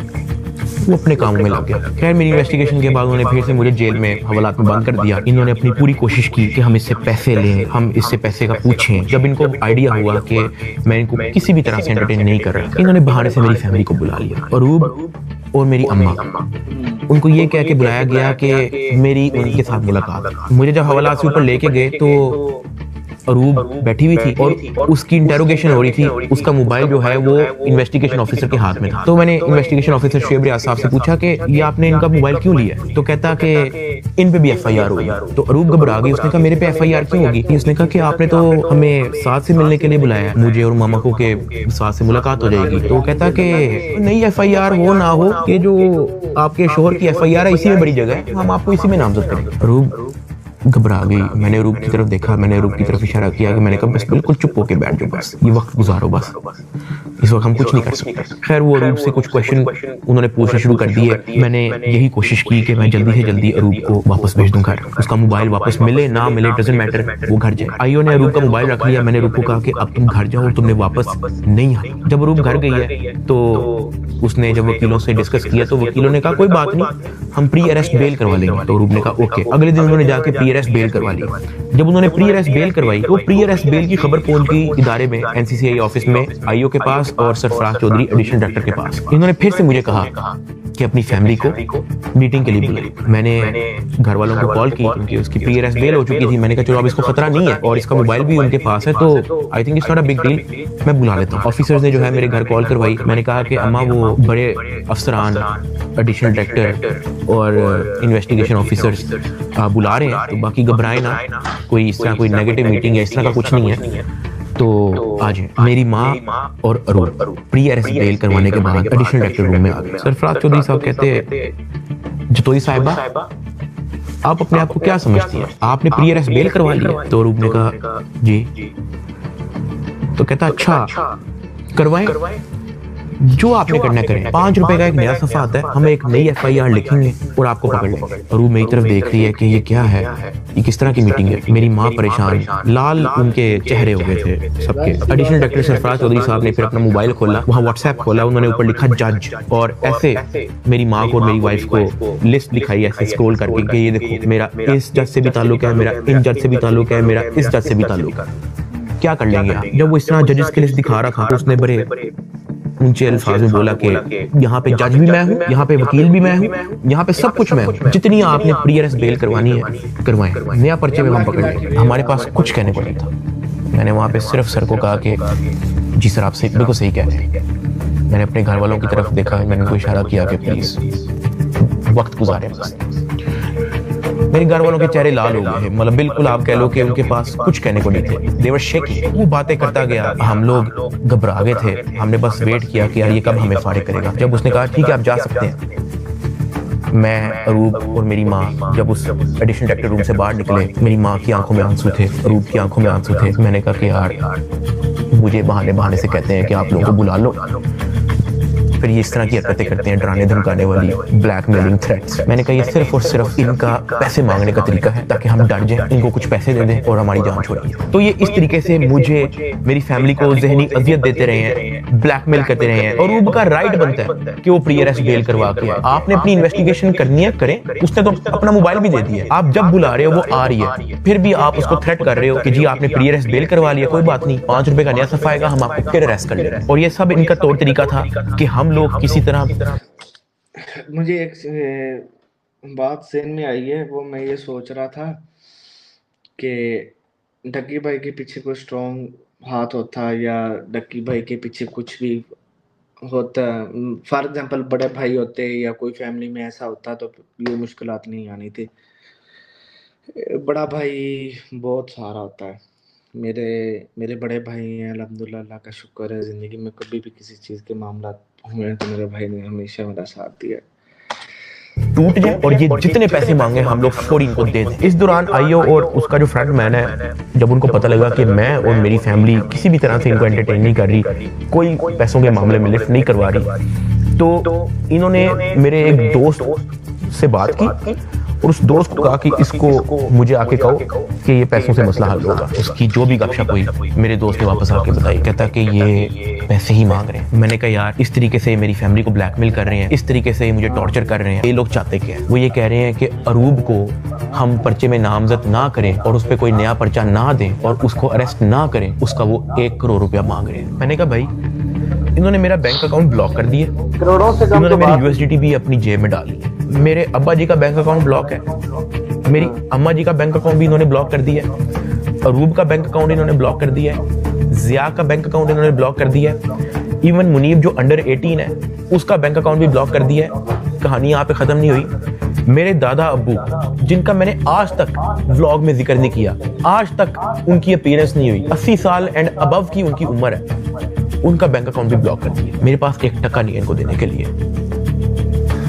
वो अपने कामों में लग गया। खैर मेरी इन्वेस्टिगेशन के बाद उन्होंने फिर से मुझे जेल में हवालात में बंद कर दिया। इन्होंने अपनी पूरी कोशिश की कि हम इससे पैसे लें, हम इससे पैसे का पूछें। जब इनको आइडिया हुआ कि मैं इनको किसी भी तरह से एंटरटेन नहीं कर रहा, इन्होंने बहाने से मेरी फैमिली को बुला लिया। अरूब और मेरी अम्मा, उनको ये कह के बुलाया गया कि मेरी उनके साथ मुलाकात। मुझे जब हवालात से ऊपर लेके गए तो अरूब बैठी हुई थी और उसकी इंटेरोगेशन हो रही थी। उसका मोबाइल जो है वो इन्वेस्टिगेशन ऑफिसर के हाथ में था। तो मैंने इन्वेस्टिगेशन ऑफिसर शुएब रियाज साहब से पूछा कि ये आपने इनका मोबाइल क्यों लिया। तो कहता कि इन पे भी FIR होगी। तो अरूब घबरा गई, उसने कहा मेरे पे FIR क्यों होगी। उसने कहा कि आपने तो हमें साथ से मिलने के लिए बुलाया, मुझे और मामा को के साथ से मुलाकात हो जाएगी। तो कहता कि नहीं FIR हो ना हो, ये जो आपके शोहर की FIR है इसी में बड़ी जगह है, हम आपको इसी में नामजद करेंगे। अरूब घबरा गई। मैंने रूप की तरफ देखा, मैंने रूप की तरफ इशारा किया कि मैंने कहा बस बिल्कुल चुप होके बैठ जाओ, बस ये वक्त गुजारो, बस इस वक्त हम कुछ नहीं कर सकते। खैर वो अरूब से कुछ क्वेश्चन उन्होंने पूछना शुरू कर दिए। मैंने यही कोशिश की कि मैं जल्दी से जल्दी अरूब को वापस भेज दूं घर। उसका मोबाइल वापस मिले ना मिले डजंट मैटर, वो घर जाए। आईओ ने अरूब का मोबाइल रख लिया। मैंने अरूब को कहा कि अब तुम घर जाओ, तुमने वापस नहीं आना। जब अरूब घर गई है तो उसने जब वकीलों से डिस्कस किया तो वकीलों ने कहा कोई बात नहीं, हम प्री अरेस्ट बेल करवा लेंगे। तो अरूब ने कहा ओके। अगले दिन उन्होंने जाके प्री अरेस्ट बेल करवा ली। जब उन्होंने प्री अरेस्ट बेल करवाई तो प्री अरेस्ट बेल की खबर पहुंच गई इदारे में, NCCI ऑफिस में, आईओ के पास और सरफराज चौधरी एडिशनल डायरेक्टर के पास। इन्होंने फिर से मुझे कहा कि अपनी फैमिली को मीटिंग के लिए बुलाएं। मैंने घर वालों को कॉल की क्योंकि उसकी प्री अरेस्ट बेल हो चुकी थी। मैंने कहा चलो अब इसको खतरा नहीं है और इसका मोबाइल भी उनके पास है, तो I think it's not a big deal, मैं बुला लेता हूँ। ऑफिसर्स ने जो है मेरे घर कॉल करवाई। मैंने कहा कि अम्मा वो बड़े अफसरान, एडिशनल डायरेक्टर और इन्वेस्टिगेशन ऑफिसर्स बुला रहे हैं, तो बाकी घबराए ना, कोई इस तरह कोई नेगेटिव मीटिंग है इस तरह का कुछ नहीं है। तो आज मेरी माँ और अरूब प्री अरेस्ट बेल करवाने के बाद एडिशनल डायरेक्टर रूम में आ गए। सरफराज चौधरी साहब कहते हैं जतोई साहिबा आप अपने आप को क्या समझती हैं, आपने प्री अरेस्ट बेल करवा लिया? तो अरूब ने कहा जी। तो कहता अच्छा करवाएं, जो आपने करना करें। 5 रुपए का एक नया सफा आता है, हम एक नई FIR लिखेंगे और आपको पकड़ लेंगे। अरूब मेरी तरफ देख रही है कि ये क्या है, ये किस तरह की मीटिंग है। मेरी माँ परेशान, लाल उनके चेहरे हो गए थे सबके। एडिशनल डायरेक्टर सरफराज चौधरी साहब ने फिर अपना मोबाइल खोला, वहाँ WhatsApp खोला, उन्होंने ऊपर लिखा जज, और ऐसे मेरी माँ को और मेरी वाइफ को लिस्ट दिखाई ऐसे स्क्रॉल करके कि ये देखो मेरा इस जज से भी ताल्लुक है, मेरा इन जज से भी ताल्लुक है, मेरा इस जज से भी ताल्लुक है, क्या कर लेंगे आप? जब वो इस तरह जजेस की लिस्ट दिखा रहा था तो उसने बड़े ऊंचे अल्फाज में बोला कि यहाँ पे जज भी मैं हूँ, यहाँ पे वकील भी मैं हूँ, यहाँ पे सब कुछ मैं हूँ, जितनी आपने प्री अरेस्ट बेल करवानी है करवाएं, नया पर्चे में हम पकड़ लेंगे। हमारे पास कुछ कहने को नहीं था। मैंने वहाँ पे सिर्फ सर को कहा कि जी सर आपसे बिल्कुल सही कह रहे हैं। मैंने अपने घर वालों की तरफ देखा, मैंने उनको इशारा किया कि प्लीज वक्त गुजारे। मेरे घर वालों के चेहरे लाल हो गए, मतलब बिल्कुल आप कह लो कि उनके पास कुछ कहने को नहीं थे। देवर शेकी। वो बातें करता गया, हम लोग घबरा गए थे। हमने बस वेट किया कि यार ये कब हमें फारिग करेगा। जब उसने कहा ठीक है आप जा सकते हैं, मैं, अरूब और मेरी माँ जब उस एडिशनल डायरेक्टर रूम से बाहर निकले, मेरी माँ की आंखों में आंसू थे, अरूब की आंखों में आंसू थे। मैंने कहा कि यार मुझे बहाने से कहते हैं कि आप लोगों को बुला लो, फिर ये इस तरह की हरकतें करते हैं, डराने धमकाने वाली, ब्लैकमेलिंग थ्रेट्स। मैंने कहा ये सिर्फ और सिर्फ इनका पैसे मांगने का तरीका है ताकि हम डर जाएं, इनको कुछ पैसे दे दें और हमारी जान छोड़ दें। तो ये इस तरीके से मुझे, मेरी फैमिली को ज़हनी अजियत देते रहे हैं, ब्लैकमेल करते रहे हैं। और अरूब का राइट बनता है कि वो प्री अरेस्ट बेल करवा के आए। आपने अपनी इन्वेस्टिगेशन करनी है, करें। उसने तो अपना मोबाइल भी दे दिया, आप जब बुला रहे हो वो आ रही है, फिर भी आप उसको थ्रेट कर रहे हो कि जी आपने प्री अरेस्ट बेल करवा लिया, कोई बात नहीं, 5 रुपए का नया सफा आएगा, हम आपको फिर अरेस्ट कर ले रहे हैं। और ये सब इनका तौर तरीका था कि हम लोग किसी तरह। मुझे एक बात सेन में आई है, वो मैं ये सोच रहा था कि डक्की भाई के पीछे कोई स्ट्रॉन्ग हाथ होता या डक्की भाई के पीछे कुछ भी होता, फॉर एग्जांपल बड़े भाई होते या कोई फैमिली में ऐसा होता तो ये मुश्किलात नहीं आनी थी। बड़ा भाई बहुत सहारा होता है। मेरे बड़े भाई हैं, अल्हम्दुलिल्लाह, अल्लाह का शुक्र है। ज़िंदगी में कभी भी किसी चीज़ के मामला हुए तो मेरे भाई ने हमेशा मेरा साथ दिया। टूट जाए और ये जितने पैसे मांगे हम लोग फौरी इनको दे दें। इस दौरान आईओ और उसका जो फ्रंट मैन है, जब उनको पता लगा कि मैं और मेरी फैमिली किसी भी तरह से इनको एंटरटेन नहीं कर रही, कोई पैसों के मामले में लिफ्ट नहीं करवा रही, तो इन्होंने मेरे एक दोस्त से बात की और उस दोस्त को कहा कि इसको मुझे आके कहो कि ये पैसों से मसला हल होगा। उसकी जो भी गपशप हुई मेरे दोस्त ने वापस आके बताई, कहता कि ये पैसे ही मांग रहे हैं। मैंने कहा यार इस तरीके से मेरी फैमिली को ब्लैकमेल कर रहे हैं, इस तरीके से मुझे टॉर्चर कर रहे हैं, ये लोग चाहते क्या है? वो ये कह रहे हैं कि अरूब को हम पर्चे में नामजद ना करें और उस पर कोई नया पर्चा ना दें और उसको अरेस्ट ना करें, उसका वो 1 करोड़ रुपया मांग रहे हैं। मैंने कहा भाई इन्होंने मेरा बैंक अकाउंट ब्लॉक कर दिए, इन्होंने मेरी USDT भी अपनी जेब में डाली है, मेरे अब्बा जी का बैंक अकाउंट ब्लॉक है, मेरी अम्मा जी का बैंक अकाउंट भी इन्होंने ब्लॉक कर दिया है, अरूब का बैंक अकाउंट इन्होंने ब्लॉक कर दिया है, जिया का बैंक अकाउंट इन्होंने ब्लॉक कर दिया है, इवन मुनीब जो अंडर 18 है उसका बैंक अकाउंट भी ब्लॉक कर दिया है। कहानी यहाँ पे खत्म नहीं हुई। मेरे दादा अब्बू जिनका मैंने आज तक व्लॉग में जिक्र नहीं किया, आज तक उनकी अपीयरेंस नहीं हुई, 80 साल एंड अबव की उनकी उम्र है, उनका बैंक अकाउंट भी ब्लॉक कर दिया। मेरे पास 1 टका नहीं है इनको देने के लिए।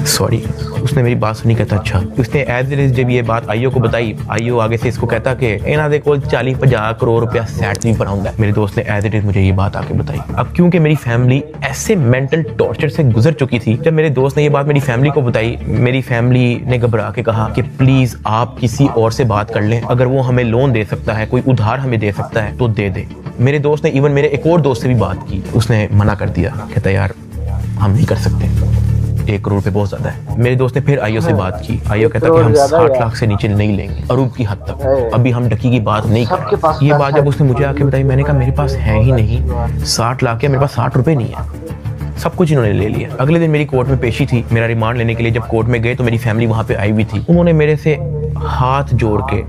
सॉरी, उसने मेरी बात सुनी, कहता अच्छा। उसने एज इट इज जब ये बात आईओ को बताई, आईओ आगे से इसको कहता कि इन्हां दे कोल 40-50 करोड़ रुपया सेट नहीं पड़ा। मेरे दोस्त ने एज इट इज मुझे ये बात आके बताई। अब क्योंकि मेरी फैमिली ऐसे मेंटल टॉर्चर से गुजर चुकी थी, जब मेरे दोस्त ने ये बात मेरी फैमिली को बताई, मेरी फैमिली ने घबरा के कहा कि प्लीज आप किसी और से बात कर लें, अगर वो हमें लोन दे सकता है, कोई उधार हमें दे सकता है तो दे दे। मेरे दोस्त ने इवन मेरे एक और दोस्त से भी बात की, उसने मना कर दिया, कहता यार हम नहीं कर सकते, 1 करोड़ पे बहुत ज्यादा है। मेरे दोस्त ने फिर आईओ से बात की, आईओ कहता कि हम 60 लाख से नीचे नहीं लेंगे, अरूब की हद तक, अभी हम डकी की बात नहीं कर रहे। ये बात जब उसने मुझे आके बताई, मैंने कहा मेरे पास है ही नहीं 60 लाख, या मेरे पास 60 रुपए नहीं है, सब कुछ इन्होंने ले लिया। अगले दिन मेरी कोर्ट में पेशी थी, मेरा रिमांड लेने के लिए जब कोर्ट में गए तो मेरी फैमिली वहां पे आई हुई थी। उन्होंने मेरे से हाथ जोड़ के,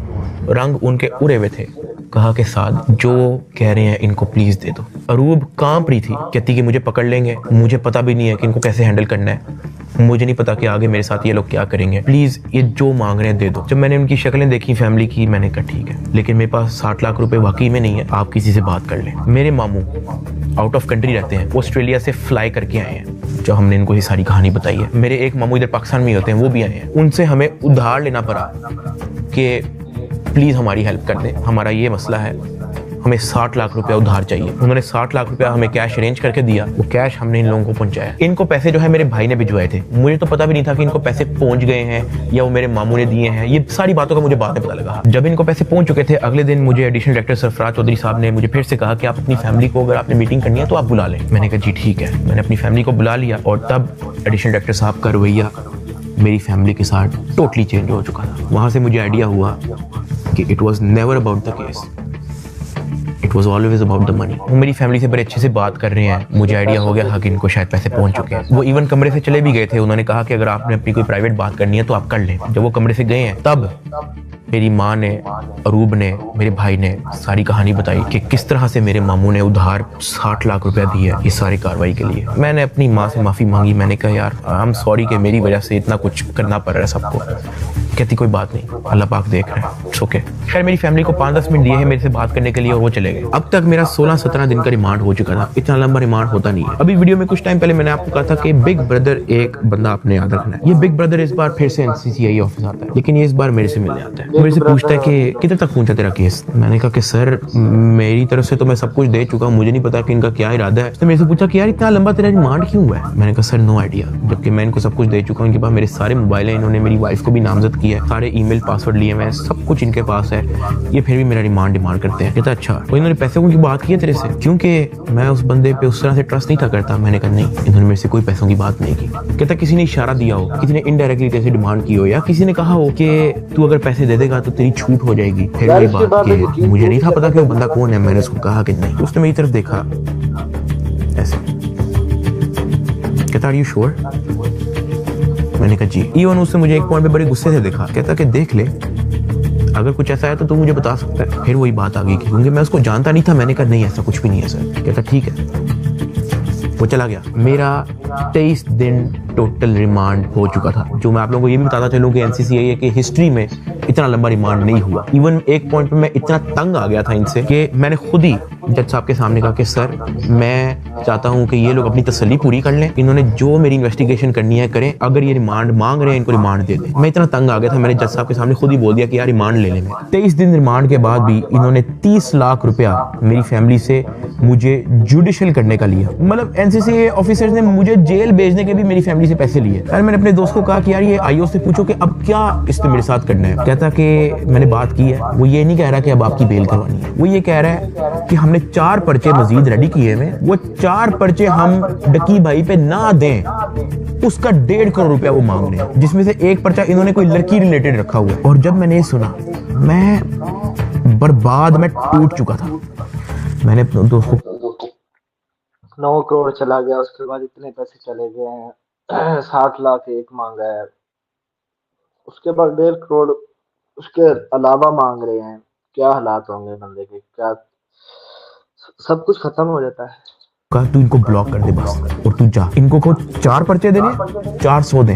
रंग उनके उड़े हुए थे, कहा कि साद जो कह रहे हैं इनको प्लीज दे दो। अरूब कांप रही थी, कहती कि मुझे पकड़ लेंगे, मुझे पता भी नहीं है कि इनको कैसे हैंडल करना है, मुझे नहीं पता कि आगे मेरे साथ ये लोग क्या करेंगे, प्लीज ये जो मांग रहे हैं दे दो। जब मैंने उनकी शक्लें देखी फैमिली की, मैंने कहा ठीक है, लेकिन मेरे पास 60 लाख रुपए वाकई में नहीं है, आप किसी से बात कर लें। मेरे मामू आउट ऑफ कंट्री रहते हैं, ऑस्ट्रेलिया से फ्लाई करके आए हैं। जो हमने इनको ये सारी कहानी बताई है, मेरे एक मामू इधर पाकिस्तान में होते हैं, वो भी आए हैं। उनसे हमें उधार लेना पड़ा कि प्लीज हमारी हेल्प कर दें, हमारा ये मसला है, हमें 60 लाख रुपया उधार चाहिए। उन्होंने 60 लाख रुपया हमें कैश अरेंज करके दिया, वो कैश हमने इन लोगों को पहुंचाया। इनको पैसे जो है मेरे भाई ने भिजवाए थे, मुझे तो पता भी नहीं था कि इनको पैसे पहुंच गए हैं या वो मेरे मामू ने दिए हैं। ये सारी बातों का मुझे बाद में पता लगा। जब इनको पैसे पहुंच चुके थे, अगले दिन मुझे एडिशनल डायरेक्टर सरफराज चौधरी साहब ने मुझे फिर से कहा कि आप अपनी फैमिली को, अगर आपने मीटिंग करनी है तो आप बुला लें। मैंने कहा जी ठीक है। मैंने अपनी फैमिली को बुला लिया और तब एडिशनल डायरेक्टर साहब का रवैया मेरी फैमिली के साथ टोटली चेंज हो चुका था। वहां से मुझे आइडिया हुआ कि it was never about the case, it was always about the money. वो मेरी फैमिली से बड़े अच्छे से बात कर रहे हैं। मुझे आइडिया हो गया था कि इनको शायद पैसे पहुंच चुके हैं। वो इवन कमरे से चले भी गए थे। उन्होंने कहा कि अगर आपने अपनी कोई प्राइवेट बात करनी है तो आप कर लें। जब वो कमरे से गए हैं तब मेरी माँ ने, अरूब ने, मेरे भाई ने सारी कहानी बताई कि किस तरह से मेरे मामू ने उधार 60 लाख रुपया दिया ये सारी कार्रवाई के लिए। मैंने अपनी माँ से माफ़ी मांगी। मैंने कहा यार आई एम सॉरी कि मेरी वजह से इतना कुछ करना पड़ रहा है सबको। कहती कोई बात नहीं, अल्लाह पाक देख रहे हैं, इट्स ओके। खैर मेरी फैमिली को 5-10 मिनट दिए हैं मेरे से बात करने के लिए और वो चले गए। अब तक मेरा 16-17 दिन का रिमांड हो चुका था। इतना लंबा रिमांड होता नहीं है। अभी वीडियो में कुछ टाइम पहले मैंने आपको कहा था कि बिग ब्रदर एक बंदा आपने याद रखना है। ये बिग ब्रदर इस बार फिर से NCCI ऑफिस आता है, लेकिन ये इस बार मेरे से मिलने आता है। मेरे से पूछता है कि किधर तक पहुंचा तेरा केस। मैंने कहा कि सर मेरी तरफ से तो मैं सब कुछ दे चुका हूँ, मुझे नहीं पता कि इनका क्या इरादा है। तो मेरे से पूछा कि यार इतना लंबा तेरा रिमांड क्यों हुआ है। मैंने कहा सर नो आइडिया, जबकि मैं इनको सब कुछ दे चुका हूँ। इनके पास मेरे सारे मोबाइल हैं, इन्होंने मेरी वाइफ को भी नामजद किया है, सारे ईमेल पासवर्ड लिए मैं, सब कुछ इनके पास है। ये फिर भी मेरा रिमांड डिमांड करते हैं। कहता अच्छा, और इन्होंने पैसों की बात की है तेरे से, क्योंकि मैं उस बंदे पे उस तरह से ट्रस्ट नहीं था करता। मैंने कहा नहीं, इन्होंने मेरे से कोई पैसों की बात नहीं की। कहता किसी ने इशारा दिया हो, किसी ने इनडायरेक्टली तेरे से डिमांड की हो, या किसी ने कहा हो कि तू अगर पैसे दे देगा तो तेरी छूट हो जाएगी। फिर वही बात कि मुझे नहीं था पता कि वो बंदा कौन है। मैंने उसको कहा कि नहीं। उसने मेरी तरफ देखा ऐसे, कहता आर यू श्योर। मैंने कहा जी। इवन उससे मुझे एक पॉइंट पे बड़े गुस्से से देखा। कहता कि देख ले, अगर कुछ ऐसा है तो तू मुझे बता सकता है। फिर वही बात आ गई क्योंकि मैं उसको जानता नहीं था। मैंने कहा नहीं ऐसा कुछ भी नहीं है सर। कहता ठीक है। वो चला गया। मेरा 23 दिन टोटल रिमांड हो चुका था। जो मैं आप लोगों को ये भी बताता चलूं कि NCCI की हिस्ट्री में इतना लंबा रिमांड नहीं हुआ। इवन एक पॉइंट पे मैं इतना तंग आ गया था इनसे कि मैंने खुद ही जज साहब के सामने कहा कि सर मैं चाहता हूं कि ये लोग अपनी तसल्ली पूरी कर लें, इन्होंने जो मेरी इन्वेस्टिगेशन करनी है करें, अगर ये रिमांड मांग रहे हैं इनको रिमांड दे दें। मैं इतना तंग आ गया था, मैंने जज साहब के सामने खुद ही बोल दिया कि यार रिमांड ले लें। 23 दिन रिमांड के बाद भी इन्होंने 30 लाख रुपया मेरी फैमिली से मुझे जुडिशियल करने का लिया। मतलब NCCI ऑफिसर्स ने मुझे जेल भेजने के भी मेरी फैमिली से पैसे लिए। यार मैंने अपने दोस्त को कहा कि यार ये IO से पूछो कि अब क्या इसने मेरे साथ करना है। कहता कि मैंने बात की है। वो ये नहीं कह रहा कि अब आपकी बेल करवानी है, वो ये कह रहा है कि हमने 4 पर्चे मजीद रेडी किए हैं, वो 4 पर्चे हम डकी भाई पे ना दें, उसका 1.5 करोड़ रुपया वो मांग रहे हैं, जिसमें से एक पर्चा इन्होंने कोई लड़की रिलेटेड रखा हुआ है। और जब मैंने ये सुना मैं बर्बाद, मैं टूट चुका था। मैंने अपने दोस्त को 9 करोड़ चला गया, उसके बाद इतने पैसे चले गए हैं, 60 लाख एक मांगा है, उसके बाद 1.5 करोड़ उसके अलावा मांग रहे हैं। क्या हालात होंगे बंदे के, क्या सब कुछ खत्म हो जाता है। कहा तू इनको ब्लॉक कर दे बस, और तू जा। इनको को 4 पर्चे देने, 400 दे।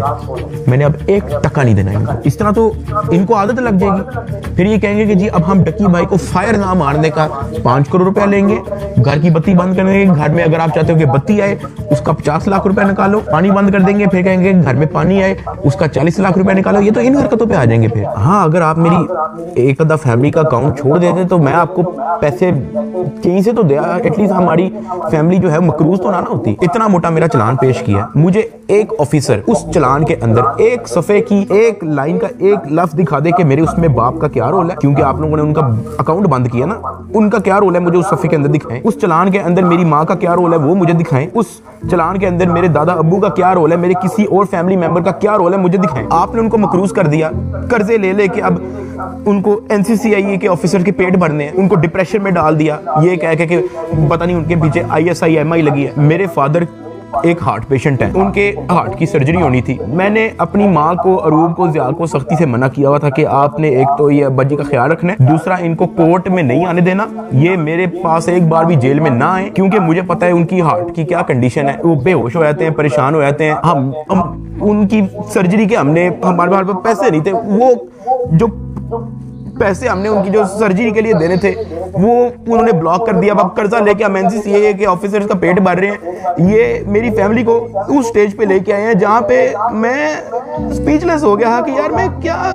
मैंने अब 1 टका नहीं देना इनको। इस तरह तो इनको आदत लग जाएगी। फिर ये कहेंगे कि जी अब हम डकी भाई को फायर ना मारने का 5 करोड़ रुपया लेंगे, घर की बत्ती बंद कर देंगे। घर में अगर आप चाहते हो कि बत्ती आए उसका 50 लाख रुपया निकालो, पानी बंद कर देंगे। फिर कहेंगे घर में पानी आए उसका 40 लाख रुपया निकालो। ये तो इन हरकतों पे आ जाएंगे फिर। हाँ, अगर आप मेरी एक आधा फैमिली का अकाउंट छोड़ देते तो मैं आपको पैसे कहीं से तो दे, एटलीस्ट हमारी फैमिली जो है मकरूज तो ना होती। इतना मोटा मेरा चलान पेश किया। मुझे एक ऑफिसर उस चलान के अंदर एक सफे की एक लाइन का एक लफ्ज दिखा दे कि मेरे उसमें बाप का क्या रोल है, क्योंकि आप लोगों ने उनका अकाउंट बंद किया ना, उनका क्या रोल है मुझे उस सफे के अंदर दिखाएं। उस चलान के अंदर मेरी माँ का क्या रोल है वो मुझे दिखाएं। उस चलान के अंदर मेरे दादा अब्बू का क्या रोल है, मेरे किसी और फैमिली मेंबर का क्या रोल है मुझे दिखाएं। आपने उनको मकरूज कर दिया, कर्जे ले लेके अब उनको NCCI के ऑफिसर के पेट भरने हैं, उनको डिप्रेशन में डाल दिया, ये कह के कि पता नहीं उनके पीछे ISI MI लगी है। मेरे फादर एक हार्ट पेशेंट हैं, उनके हार्ट की सर्जरी होनी थी। मैंने अपनी माँ को, अरूब को, ज़िया को सख्ती से मना किया हुआ था कि आपने एक तो ये अब्बा जी का ख्याल रखना है, दूसरा इनको कोर्ट में नहीं आने देना, ये मेरे पास एक बार भी जेल में ना आए, क्योंकि मुझे पता है उनकी हार्ट की क्या कंडीशन है। वो बेहोश हो जाते हैं, परेशान हो जाते हैं। हम उनकी सर्जरी के हमारे पास पैसे नहीं थे, वो जो पैसे हमने उनकी जो सर्जरी के लिए देने थे वो उन्होंने ब्लॉक कर दिया। अब कर्जा लेके हम एनसीसीए के ऑफिसर्स का पेट भर रहे हैं। ये मेरी फैमिली को उस स्टेज पे लेके आए हैं जहाँ पे मैं स्पीचलेस हो गया कि यार मैं क्या।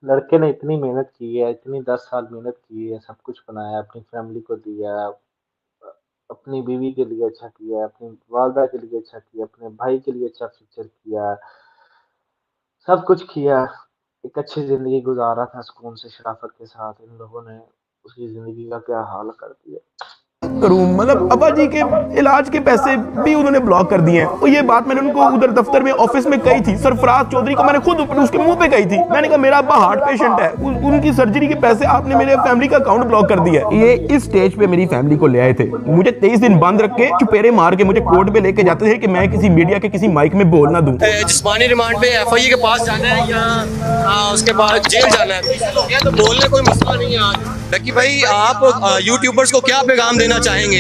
लड़के ने इतनी मेहनत की है, इतनी 10 साल मेहनत की है, सब कुछ बनाया, अपनी फैमिली को दिया, अपनी बीवी के लिए अच्छा किया, अपनी वालदा के लिए अच्छा किया, अपने भाई के लिए अच्छा फ्यूचर किया, सब कुछ किया, एक अच्छी जिंदगी गुजारा था सुकून से शराफत के साथ। इन लोगों ने उसकी जिंदगी का क्या हाल कर दिया। करूं मतलब अब्बा जी के इलाज के पैसे भी उन्होंने ब्लॉक कर दिए हैं। और ये बात मैंने उनको उधर दफ्तर में ऑफिस में कही थी, सरफराज चौधरी को मैंने खुद उसके मुंह पे कही थी। मैंने कहा मेरा अब्बा हार्ट पेशेंट है, उनकी सर्जरी के पैसे आपने मेरे फैमिली का अकाउंट ब्लॉक कर दिया है। ये इस स्टेज पे मेरी फैमिली को ले आए थे, मुझे 23 दिन बंद रख के चुपेरे मार के मुझे कोर्ट पे लेके जाते थे कि मैं किसी मीडिया के किसी माइक में बोल ना दूं। जिस्मानी रिमांड पे एफआईए के पास जाना है या उसके बाद जेल जाना है, तो बोलने कोई मसला नहीं है। आज लकी भाई आप यूट्यूबर्स को क्या पैगाम देना चाहेंगे?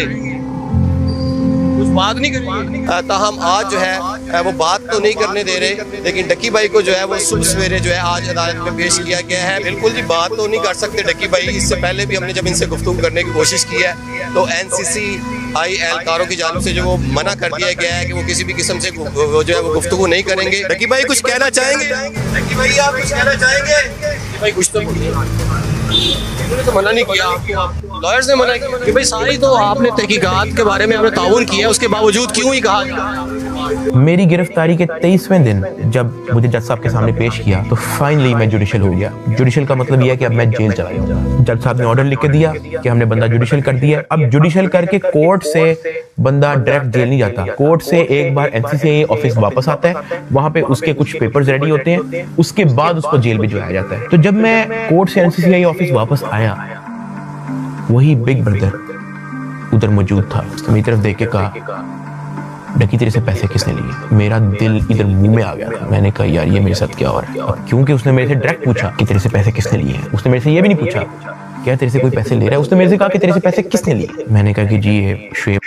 कुछ बात नहीं करेंगे? ताहम आज जो है वो बात तो नहीं करने दे रहे, लेकिन डक्की भाई को जो है वो सुबह सवेरे जो है आज अदालत में पेश किया गया है। बिल्कुल जी बात तो नहीं कर सकते डक्की भाई। इससे पहले भी हमने जब इनसे गुफ्तगू करने की कोशिश की है तो एनसीसीआई एहलकारों की जानिब से जो वो मना कर दिया गया है कि वो किसी भी किस्म से वो जो है वो गुफ्तगू नहीं करेंगे। डक्की भाई कुछ कहना चाहेंगे? डक्की भाई आप कुछ कहना चाहेंगे? भाई कुछ तो तो मना नहीं किया, आपको लॉयर्स ने मना किया कि भाई सारी तो आपने तहकीकात के बारे में आपने ताउन किया, उसके बावजूद क्यों ही कहा? मेरी गिरफ्तारी के 23वें दिन जब मुझे जज साहब के सामने पेश किया तो फाइनली मैं जुडिशल हो गया। जुडिशल का मतलब यह है कि अब मैं जेल चला जाऊंगा। जज साहब ने ऑर्डर लिख के दिया कि हमने बंदा जुडिशल कर दिया। अब जुडिशल करके कोर्ट से बंदा डायरेक्ट जेल नहीं जाता, कोर्ट से एक बार एनसीसीए ऑफिस वापस आता है, वहां पे उसके कुछ पेपर्स रेडी होते हैं, उसके बाद उसको जेल भिजवाया जाता है। तो जब मैं कोर्ट से एनसीसीए ऑफिस वापस आया, वही बिग ब्रदर उधर मौजूद था। मेरी तरफ देख के कहा डकी तेरे से पैसे किसने लिए? मेरा दिल इधर मुंह में आ गया था। मैंने कहा यार ये मेरे साथ क्या हो रहा है। अब क्योंकि उसने मेरे से डायरेक्ट पूछा कि तेरे से पैसे किसने लिए हैं, उसने मेरे से ये भी नहीं पूछा क्या तेरे से कोई पैसे ले रहा है, उसने मेरे से कहा कि तेरे से पैसे किसने लिए। मैंने कहा कि जी ये शुएब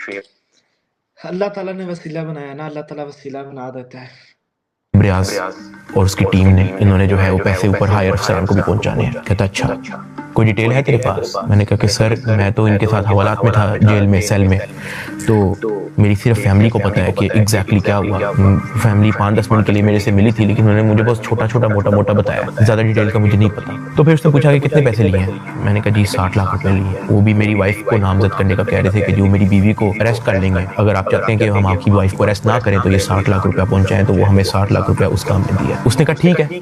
अल्लाह ताला ने वसीला बनाया ना, अल्लाह ताला वसीला बना देता है। ब्रियाज और उसकी टीम ने इन्होंने जो है वो पैसे ऊपर हायर अफसरान को भी पहुंचाने हैं। कहता अच्छा कोई डिटेल है तेरे पास? मैंने कहा कि सर मैं तो इनके साथ हवालात में था जेल में, सेल में, तो मेरी सिर्फ फैमिली को पता है कि एग्जैक्टली क्या हुआ। फैमिली 5-10 मिनट के लिए मेरे से मिली थी, लेकिन उन्होंने मुझे बहुत छोटा छोटा मोटा मोटा बताया, ज़्यादा डिटेल का मुझे नहीं पता। तो फिर उसने पूछा कि कितने पैसे लिए हैं? मैंने कहा जी 60 लाख रुपए लिए। वो भी मेरी वाइफ को नामजद करने का कह रहे थे कि जो मेरी बीवी को अरेस्ट कर लेंगे, अगर आप चाहते हैं कि हम आपकी वाइफ को अरेस्ट ना करें तो ये 60 लाख रुपया पहुंचाएं। तो वो हमें 60 लाख रुपया उसका हमने दिया। उसने कहा ठीक है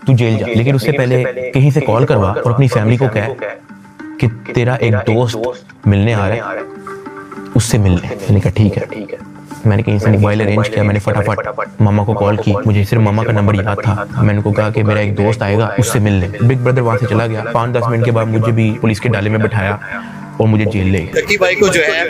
तू जेल जा, लेकिन उससे पहले कहीं से कॉल करवा और अपनी फैमिली को कह कि तेरा एक दोस्त मिलने आ रहा है, उससे मिलने। मैंने कहा ठीक है। मैंने कहीं से मोबाइल अरेंज किया, मैंने फटाफट मामा को कॉल की। मुझे सिर्फ मामा का नंबर याद था। मैंने उनको कहा कि मेरा एक दोस्त आएगा, उससे मिलने। बिग ब्रदर वहां से चला गया। 5-10 मिनट के बाद मुझे भी पुलिस के डाले में बिठाया और मुझे जेल ले गए। डक्की भाई को जो है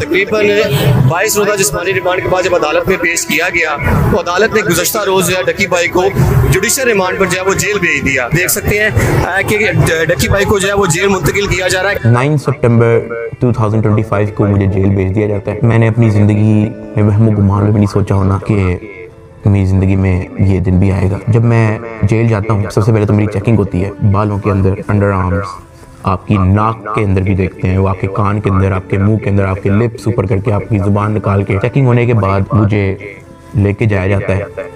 तकरीबन 22 रोज़ा जिस्मानी रिमांड के बाद जब अदालत में पेश किया गया तो अदालत ने गुज़श्ता रोज जो है डक्की भाई को जुडिशल रिमांड पर जो है वो जेल भेज दिया। देख सकते हैं कि डक्की भाई को जो है वो जेल मुंतकिल किया जा रहा है। 9 सितंबर 2025 को मुझे जेल भेज दिया जाता है। मैंने अपनी ज़िंदगी में वहम गुमान में भी नहीं सोचा होना कि मेरी ज़िंदगी में ये दिन भी आएगा। जब मैं जेल जाता हूँ सबसे पहले तो मेरी चेकिंग होती है, बालों के अंदर, अंडर आर्म्स, आपकी नाक के अंदर भी देखते हैं, वो आपके कान के अंदर, आपके मुंह के अंदर, आपके लिप्स ऊपर करके आपकी ज़ुबान निकाल के चेकिंग होने के बाद मुझे लेके जाया जाता है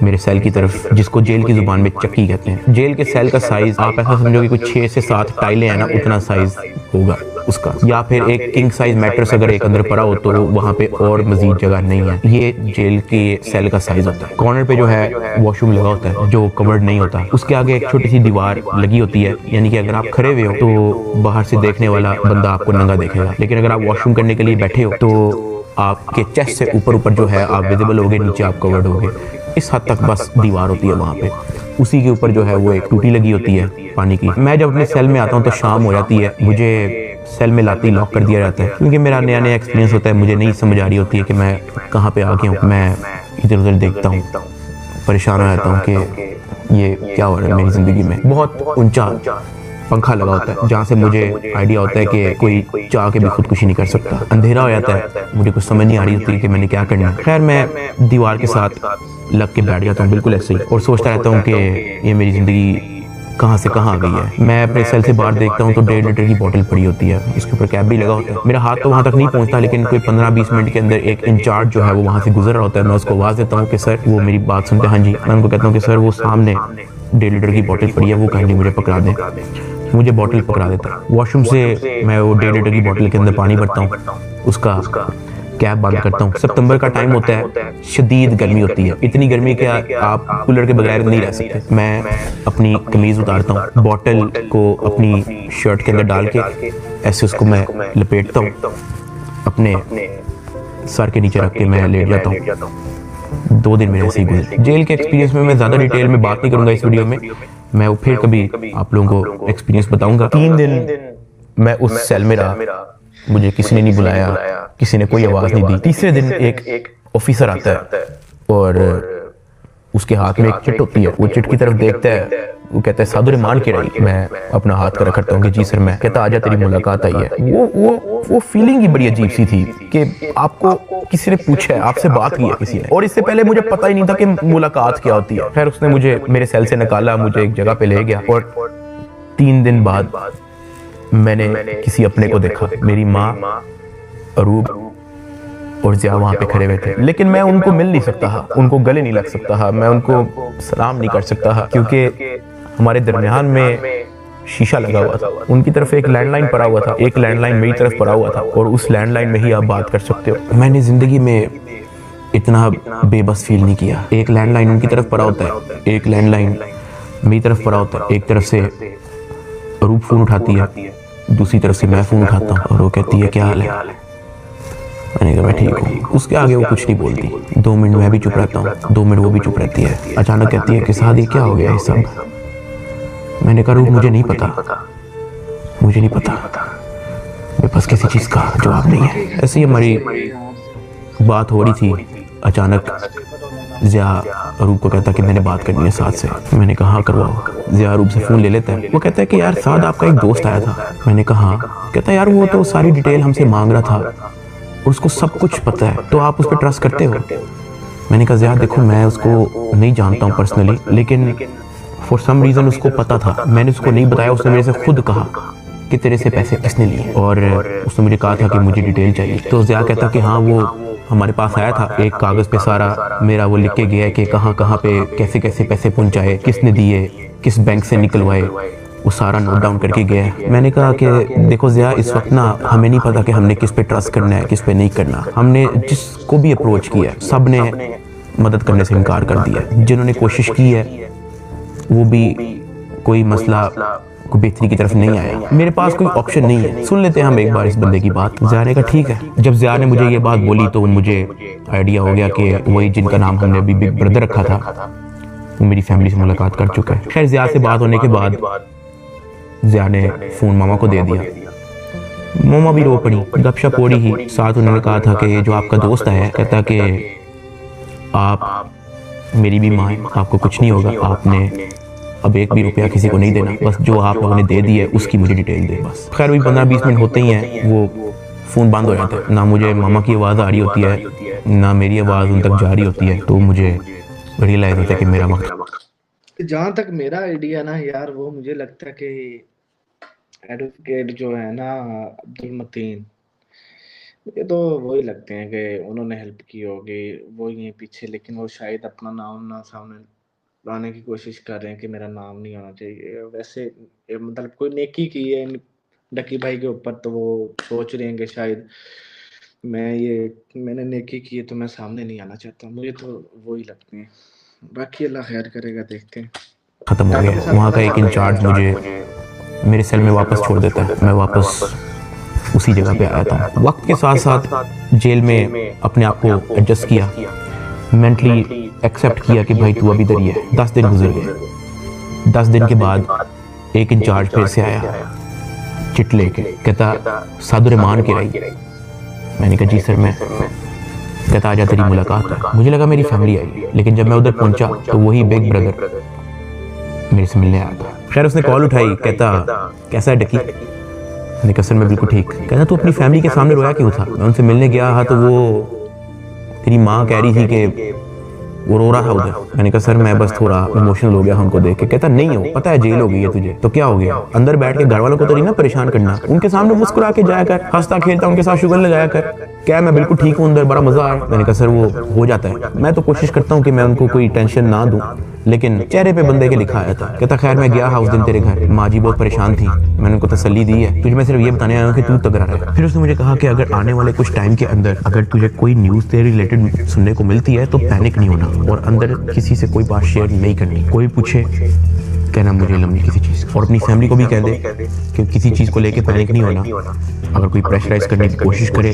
मेरे सेल की तरफ, जिसको जेल की ज़ुबान में चक्की कहते हैं। जेल के सेल का साइज़ आप ऐसा समझो कि कुछ 6 से 7 टाइलें हैं ना, उतना साइज़ होगा उसका। या फिर एक किंग साइज मैट्रेस अगर एक अंदर पड़ा हो तो वहाँ पे और मजीद जगह नहीं है। ये जेल के सेल का साइज होता है। कॉर्नर पे जो है वॉशरूम लगा होता है जो कवर्ड नहीं होता। उसके आगे एक छोटी सी दीवार लगी होती है, यानी कि अगर आप खड़े हुए हो तो बाहर से देखने वाला बंदा आपको नंगा देखेगा, लेकिन अगर आप वॉशरूम करने के लिए बैठे हो तो आपके चेस्ट से ऊपर जो है आप विजिबल होगे, नीचे आप कवर्ड होगे। इस हद तक बस दीवार होती है वहाँ पे। उसी के ऊपर जो है वो एक टूटी लगी होती है पानी की। मैं जब अपने सेल में आता हूँ तो शाम हो जाती है, मुझे सेल में लाते ही लॉक कर दिया जाता है, क्योंकि मेरा नया नया एक्सपीरियंस होता है, मुझे नहीं समझ आ रही होती है कि मैं कहाँ पे आ गया हूँ। मैं इधर उधर देखता हूँ, परेशान हो जाता हूँ कि ये क्या हो रहा है मेरी ज़िंदगी में। बहुत ऊंचा पंखा लगा होता है जहाँ से मुझे आइडिया होता है कि कोई चाह के भी खुदकुशी नहीं कर सकता। अंधेरा हो जाता है, मुझे कुछ समझ नहीं आ रही होती कि मैंने क्या करना है। खैर मैं दीवार के साथ लग के बैठ जाता हूँ बिल्कुल ऐसे ही, और सोचता रहता हूँ कि ये मेरी ज़िंदगी कहाँ से कहाँ आ गई है। मैं अपने सेल से बाहर देखता हूँ तो 1.5 लीटर की बोतल पड़ी होती है, उसके ऊपर कैप भी लगा होता है। मेरा हाथ तो वहाँ तक नहीं पहुँचता, लेकिन कोई 15-20 मिनट के अंदर एक इंचार्ज जो है वो वहाँ से गुजर रहा होता है। मैं उसको आवाज़ देता हूँ कि सर, वो मेरी बात सुनते हैं, हाँ जी। मैं उनको कहता हूँ कि सर वो सामने 1.5 लीटर की बोतल पड़ी है, वो काइंडली मुझे पकड़ा दें। मुझे बोतल पकड़ा देता है। वॉशरूम से मैं वो 1.5 लीटर की बोतल के अंदर पानी भरता हूँ, उसका कैप बंद करता हूँ। सितंबर का टाइम होता है, शदीद गर्मी होती है, इतनी गर्मी कि आप कूलर के बगैर नहीं रह सकते। मैं अपनी कमीज़ उतारता हूँ, बोतल को अपनी शर्ट के अंदर डाल के ऐसे उसको मैं लपेटता हूँ, अपने सर के नीचे रख के मैं लेट जाता हूँ। 2 दिन मेरे ऐसे ही गुजरे। जेल के एक्सपीरियंस में मैं ज़्यादा डिटेल में बात नहीं करूँगा इस वीडियो में, मैं फिर कभी आप लोगों को एक्सपीरियंस बताऊँगा। 3 दिन मैं उस सेल में रहा, मुझे किसी ने नहीं बुलाया, किसी ने कोई आवाज़ नहीं दी। तीसरे दिन एक ऑफिसर आता है और उसके हाथ में एक चिट होती है। वो चिट की तरफ देखता है, वो कहता है साधु रहमान के रही। मैं अपना हाथ कर रखता हूँ कि जी सर। मैं कहता आजा तेरी मुलाकात आई है। वो फीलिंग ही बड़ी अजीब सी थी कि आपको किसी ने पूछा है, आपसे बात की है किसी ने, और इससे पहले मुझे पता ही नहीं था कि मुलाकात क्या होती है। खैर उसने मुझे मेरे सेल से निकाला, मुझे एक जगह पे ले गया, और 3 दिन बाद मैंने किसी अपने को देखा। मेरी माँ, अरूब और ज़िया वहाँ पे खड़े हुए थे, लेकिन मैं उनको मिल नहीं सकता था, उनको गले नहीं लग सकता था, मैं उनको सलाम नहीं कर सकता था, क्योंकि हमारे दरमियान में शीशा लगा हुआ था। उनकी तरफ एक लैंडलाइन पड़ा हुआ था, एक लैंडलाइन मेरी तरफ पड़ा हुआ था, और उस लैंडलाइन में ही आप बात कर सकते हो। मैंने ज़िंदगी में इतना बेबस फील नहीं किया। एक लैंडलाइन उनकी तरफ पड़ा होता है, एक लैंडलाइन मेरी तरफ पड़ा होता है। एक तरफ से अरूब फ़ोन उठाती है, दूसरी तरफ से मैं फ़ोन उठाता हूँ, और वो कहती है क्या हाल है। मैंने कहा मैं ठीक हूँ। उसके आगे वो कुछ नहीं बोलती। 2 मिनट मैं भी चुप रहता हूँ, 2 मिनट वो भी चुप रहती है। अचानक कहती है कि सादी क्या हो गया ये सब। मैंने कहा रूप मुझे नहीं पता, मुझे नहीं पता, मेरे पास किसी चीज़ का जवाब नहीं है। ऐसे ही हमारी बात हो रही थी, अचानक ज़िया अरूब को कहता कि मैंने बात करनी है साद से। मैंने कहा हाँ करवाओ। ज़िया अरूब से फ़ोन ले लेता है। वो कहता है कि यार साद आपका एक दोस्त आया था। मैंने कहा हाँ। कहता है यार वो तो सारी डिटेल हमसे मांग रहा था और उसको सब कुछ पता है, तो आप उस पर ट्रस्ट करते हो। मैंने कहा ज़िया देखो मैं उसको नहीं जानता हूँ पर्सनली, लेकिन फॉर सम रीज़न उसको पता था। मैंने उसको नहीं बताया, उसने मेरे से खुद कहा कि तेरे से पैसे किसने लिए, और उसने मुझे कहा था कि मुझे डिटेल चाहिए। तो ज़िया कहता कि हाँ वो हमारे पास आया था, एक कागज़ पे सारा मेरा वो लिख के गया है कि कहाँ कहाँ पे कैसे कैसे पैसे पहुँचाए, किसने दिए, किस बैंक से निकलवाए, वो सारा नोट डाउन करके गया है। मैंने कहा कि देखो ज़िया इस वक्त ना हमें नहीं पता कि हमने किस पे ट्रस्ट करना है, किस पे नहीं करना। हमने जिसको भी अप्रोच किया है सब ने मदद करने से इनकार कर दिया। जिन्होंने कोशिश की है वो भी कोई मसला को बेहतरी की तरफ नहीं आया। मेरे पास कोई ऑप्शन नहीं है, सुन लेते हैं हम एक बार इस बंदे की बात। ज़िया ने कहा ठीक है। जब ज़िया ने मुझे ये बात बोली तो मुझे आइडिया हो गया कि वही जिनका नाम हमने अभी बिग ब्रदर रखा था वो मेरी फैमिली से मुलाकात कर चुका है। खैर ज़िया से बात होने के बाद ज़िया ने फ़ोन मामा को दे दिया। मामा भी रो पड़ी, गपशप हो रही ही। साथ उन्होंने कहा था कि जो आपका दोस्त है कहता कि आप मेरी भी माँ है, आपको कुछ नहीं होगा, आपने अब 1 भी रुपया किसी को नहीं देना, बस जो आप लोगों ने दे दी है उसकी मुझे डिटेल दे बस। खैर भी 15-20 मिनट होते ही हैं वो फ़ोन बंद हो जाता है। ना मुझे मामा की आवाज़ आ रही होती है, ना मेरी आवाज़ उन तक जा रही होती है। तो मुझे रियलाइज़ होता है कि मेरा वक्त। जहाँ तक मेरा आइडिया ना यार, वो मुझे लगता है कि एडवोकेट जो है ना अब्दुल मतीन, ये तो वही लगते हैं कि उन्होंने हेल्प की होगी, वो ही पीछे, लेकिन वो शायद अपना नाम ना सामने लाने की कोशिश कर रहे हैं कि मेरा नाम नहीं होना चाहिए। वैसे मतलब कोई नेकी की है डकी भाई के ऊपर, तो वो सोच रहे हैं कि शायद मैंने नेकी की है तो मैं सामने नहीं आना चाहता। मुझे तो वही लगते हैं, बाकी अल्लाह खैर करेगा, देखते हैं। ख़त्म हो गया। वहाँ का एक इंचार्ज मुझे मेरे सेल में वापस छोड़ देता है। मैं वापस उसी जगह पे आया था। वक्त के साथ साथ जेल में अपने आप को एडजस्ट किया, मेंटली एक्सेप्ट किया कि भाई तू अभी इधर ही है। 10 दिन गुजर गए। 10 दिन के बाद एक इंचार्ज फिर से आया। चिट लेके, कहता सादुर रहमान की रही। मैंने कहा जी सर मैं। कहता आजा तेरी मुलाकात है। मुझे लगा मेरी फैमिली आई, लेकिन जब मैं उधर पहुंचा तो वही बिग ब्रदर मेरे से मिलने आया था। खैर उसने कॉल उठाई, कहता कैसा है डकी? मैंने कहा सर मैं बिल्कुल ठीक। कहता तू अपनी फैमिली के सामने रोया क्यों था? मैं उनसे मिलने गया था तो वो तेरी माँ कह रही थी कि वो रो रहा था उधर। मैंने कहा सर मैं बस थोड़ा इमोशनल हो गया हमको देख के। कहता नहीं हो, पता है जेल हो गई है तुझे तो क्या हो गया, अंदर बैठ के घर वालों को तो नहीं ना परेशान करना, उनके सामने मुस्कुरा के जाया कर, हंसता खेलता उनके साथ शुगर लगाया कर। क्या मैं बिल्कुल ठीक हूँ, अंदर बड़ा मजा आया। मैंने कहा सर वो हो जाता है, मैं तो कोशिश करता हूँ कि मैं उनको कोई टेंशन ना दूं, लेकिन चेहरे पे बंदे के लिखा आया था। कहता खैर मैं गया उस दिन तेरे घर, माँ जी बहुत परेशान थी, मैंने उनको तसल्ली दी है, तुझे मैं सिर्फ ये बताने आया हूँ कि तू तगड़ा रहे। फिर उसने मुझे कहा कि अगर आने वाले कुछ टाइम के अंदर अगर तुझे कोई न्यूज़ तेरे रिलेटेड सुनने को मिलती है तो पैनिक नहीं होना और अंदर किसी से कोई बात शेयर नहीं करनी। कोई पूछे कहना मुझे इल्म नहीं किसी चीज़, और अपनी फैमिली को भी कह दे कि किसी चीज़ को लेके पैनिक नहीं होना। अगर कोई प्रेशराइज करने की कोशिश करे,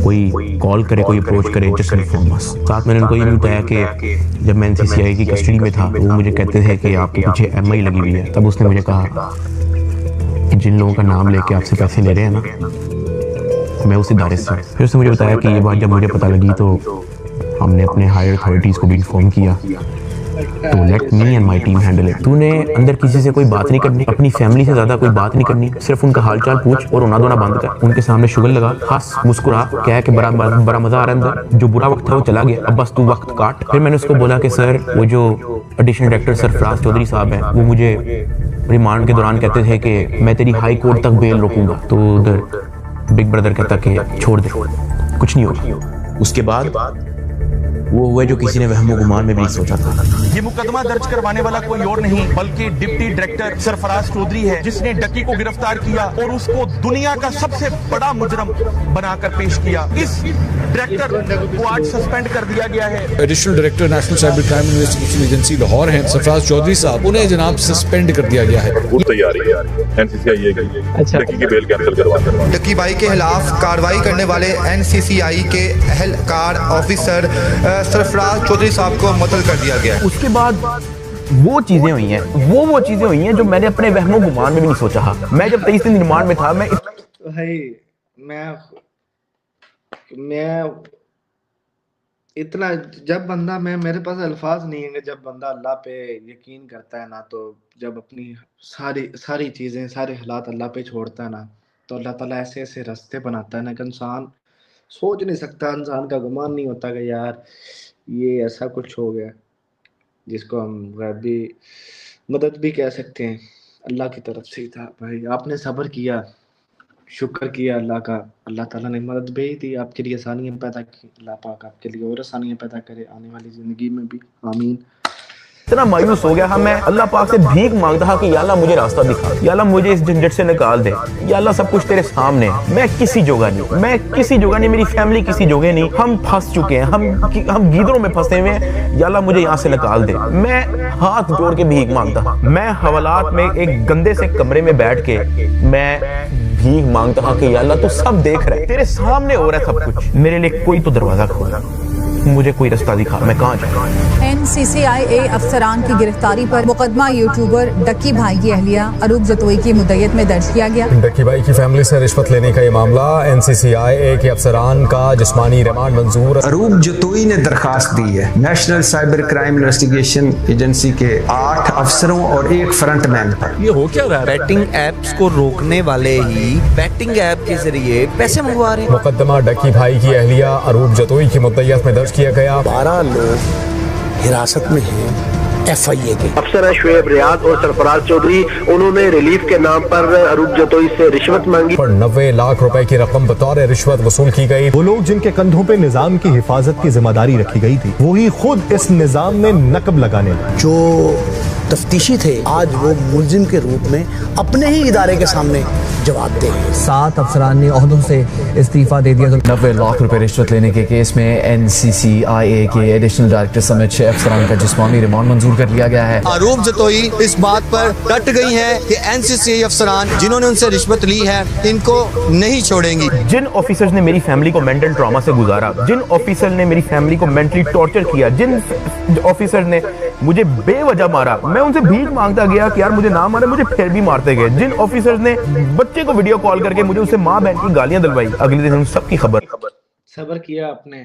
कोई कॉल करे, कोई अप्रोच करे, जस्ट इन्फॉर्म अस। साथ मैंने उनको ये भी बताया कि जब मैं NCCI की कस्टडी में था वो मुझे कहते थे कि आपके पीछे MI लगी हुई है। तब उसने मुझे कहा कि जिन लोगों का नाम लेके आपसे पैसे ले रहे हैं ना, मैं उस इदारे से। फिर उसने मुझे बताया कि ये बात जब मुझे पता लगी तो हमने अपने हायर अथॉरिटीज़ को भी इन्फॉर्म किया, तो let me and my team handle it. तूने अंदर किसी से कोई बात नहीं करनी, अपनी फैमिली से ज्यादा कोई बात नहीं करनी, सिर्फ उनका हालचाल पूछ और रोना धोना बंद कर, उनके सामने शुगर लगा, हंस मुस्कुरा, कह के बड़ा मजा आ रहा है अंदर, जो बुरा वक्त था वो चला गया, अब बस तू वक्त काट। फिर मैंने उसको बोला कि सर वो जो एडिशनल डायरेक्टर सरफराज चौधरी साहब हैं वो मुझे रिमांड के दौरान कहते थे कि मैं तेरी हाई कोर्ट तक बेल रोकूंगा, तो उधर बिग ब्रदर कहता कि छोड़ दे कुछ नहीं होगा। उसके बाद वो हुआ जो किसी ने वहमो गुमान में भी नहीं सोचा था। ये मुकदमा दर्ज करवाने वाला कोई और नहीं बल्कि डिप्टी डायरेक्टर सरफराज चौधरी है, जिसने डकी को गिरफ्तार किया और उसको दुनिया का सबसे बड़ा मुजरम बनाकर पेश किया। इस डायरेक्टर को आज सस्पेंड कर दिया गया है। Additional director national cyber crime investigation agency Lahore हैं सरफराज चौधरी साहब, उन्हें जनाब सस्पेंड कर दिया गया है। पूरी तैयारी है NCCI की डकी की बेल कैंसिल करवा। डकी भाई के खिलाफ कार्रवाई करने वाले NCCI के अहलकार ऑफिसर सरफराज चौधरी साहब को मुअत्तल कर दिया गया। उसके बाद वो चीजें हुई हैं, वो चीजें हुई हैं जो मैंने अपने वहमो गुमान में भी नहीं सोचा था। मैं जब 23 दिन रिमांड में था, भाई मैं इतना जब बंदा मेरे पास अल्फाज नहीं है, जब बंदा अल्लाह पे यकीन करता है ना, तो जब अपनी सारी चीजें सारे हालात अल्लाह पे छोड़ता है ना, तो अल्लाह ताला ऐसे ऐसे रास्ते बनाता है ना कि इंसान सोच नहीं सकता, इंसान का गुमान नहीं होता कि यार ये ऐसा कुछ हो गया, जिसको हम गैबी मदद भी कह सकते हैं, अल्लाह की तरफ से ही था। भाई आपने सब्र किया, शुक्र किया अल्लाह का, अल्लाह ताला ने मदद भेज दी, आपके लिए आसानियाँ पैदा की, अल्लाह पाक आपके लिए और आसानियाँ पैदा करे आने वाली ज़िंदगी में भी, आमीन। इतना मायूस हो गया था मैं, अल्लाह पाक से भीख मांगता था कि या अल्लाह मुझे रास्ता दिखा, या अल्लाह मुझे इस झंझट से निकाल दे, या अल्लाह सब कुछ तेरे सामने है, मैं किसी जोगा नहीं, मेरी फैमिली किसी जोगे नहीं, हम फंस चुके हैं, हम गीदड़ों में फंसे हुए हैं, या अल्लाह मुझे यहाँ से निकाल दे। मैं हाथ जोड़ के भीख मांगता था, मैं हवालात में एक गंदे से कमरे में बैठ के मैं भीख मांगता था कि या अल्लाह तू सब देख रहा है, तेरे सामने हो रहा है सब कुछ, मेरे लिए कोई तो दरवाजा खोला, मुझे कोई रास्ता दिखा, मैं कहाँ जाऊँ। NCCI अफसरान की गिरफ्तारी पर मुकदमा यूट्यूबर डक्की भाई की अहलिया अरूब जतोई की मुद्दत में दर्ज किया गया। डक्की भाई की फैमिली से रिश्वत लेने का ये मामला, NCCI के अफसरान का जिस्मानी रिमांड मंजूर। अरूब जतोई ने दरखास्त दी है national cyber crime investigation agency के 8 अफसरों और 1 फ्रंटमैन पर। ये हो क्या रहा है? बैटिंग एप्स को रोकने वाले ही बैटिंग ऐप के जरिए पैसे मंगवा रहे हैं। मुकदमा डक्की भाई की अहलिया अरूब जतोई की मुद्दत में दर्ज किया गया। 12 लोग हिरासत में हैं FIA के। अफसर शुएब रियाद और सरफराज चौधरी, उन्होंने रिलीफ के नाम पर अरूब जतोई से रिश्वत मांगी और 90 लाख रुपए की रकम बतौर रिश्वत वसूल की गई। वो लोग जिनके कंधों पे निजाम की हिफाजत की जिम्मेदारी रखी गई थी, वही खुद इस निजाम में नकब लगाने जो तफ्तीशी थे, आज वो मुलजिम के रूप में अपने ही इदारे के सामने जवाब दे। 7 अफसरान ने ओहदों से इस्तीफा दे दिया। 90 लाख रुपए रिश्वत लेने के केस में NCCI के एडिशनल डायरेक्टर समेत 6 अफसरान का जिस्मानी रिमांड मंजूर कर लिया गया है। अरूब जतोई इस बात पर डट गई है कि NCCI अफसरान जिन्होंने उनसे रिश्वत ली है इनको नहीं छोड़ेंगी। जिन ऑफिसर्स ने मेरी फैमिली को मेंटल ट्रॉमा से गुजारा, जिन ऑफिसर ने मेरी फैमिली को मेंटली टॉर्चर किया, जिन ऑफिसर ने मुझे बेवजह मारा, मैं उनसे भीख मांगता गया कि यार मुझे ना मारे, मुझे फिर भी मारते गए। जिन ऑफिसर्स ने बच्चे को वीडियो कॉल करके मुझे उससे माँ बहन की गालियां दिलवाई, अगले दिन उन सबकी खबर। सब्र किया आपने,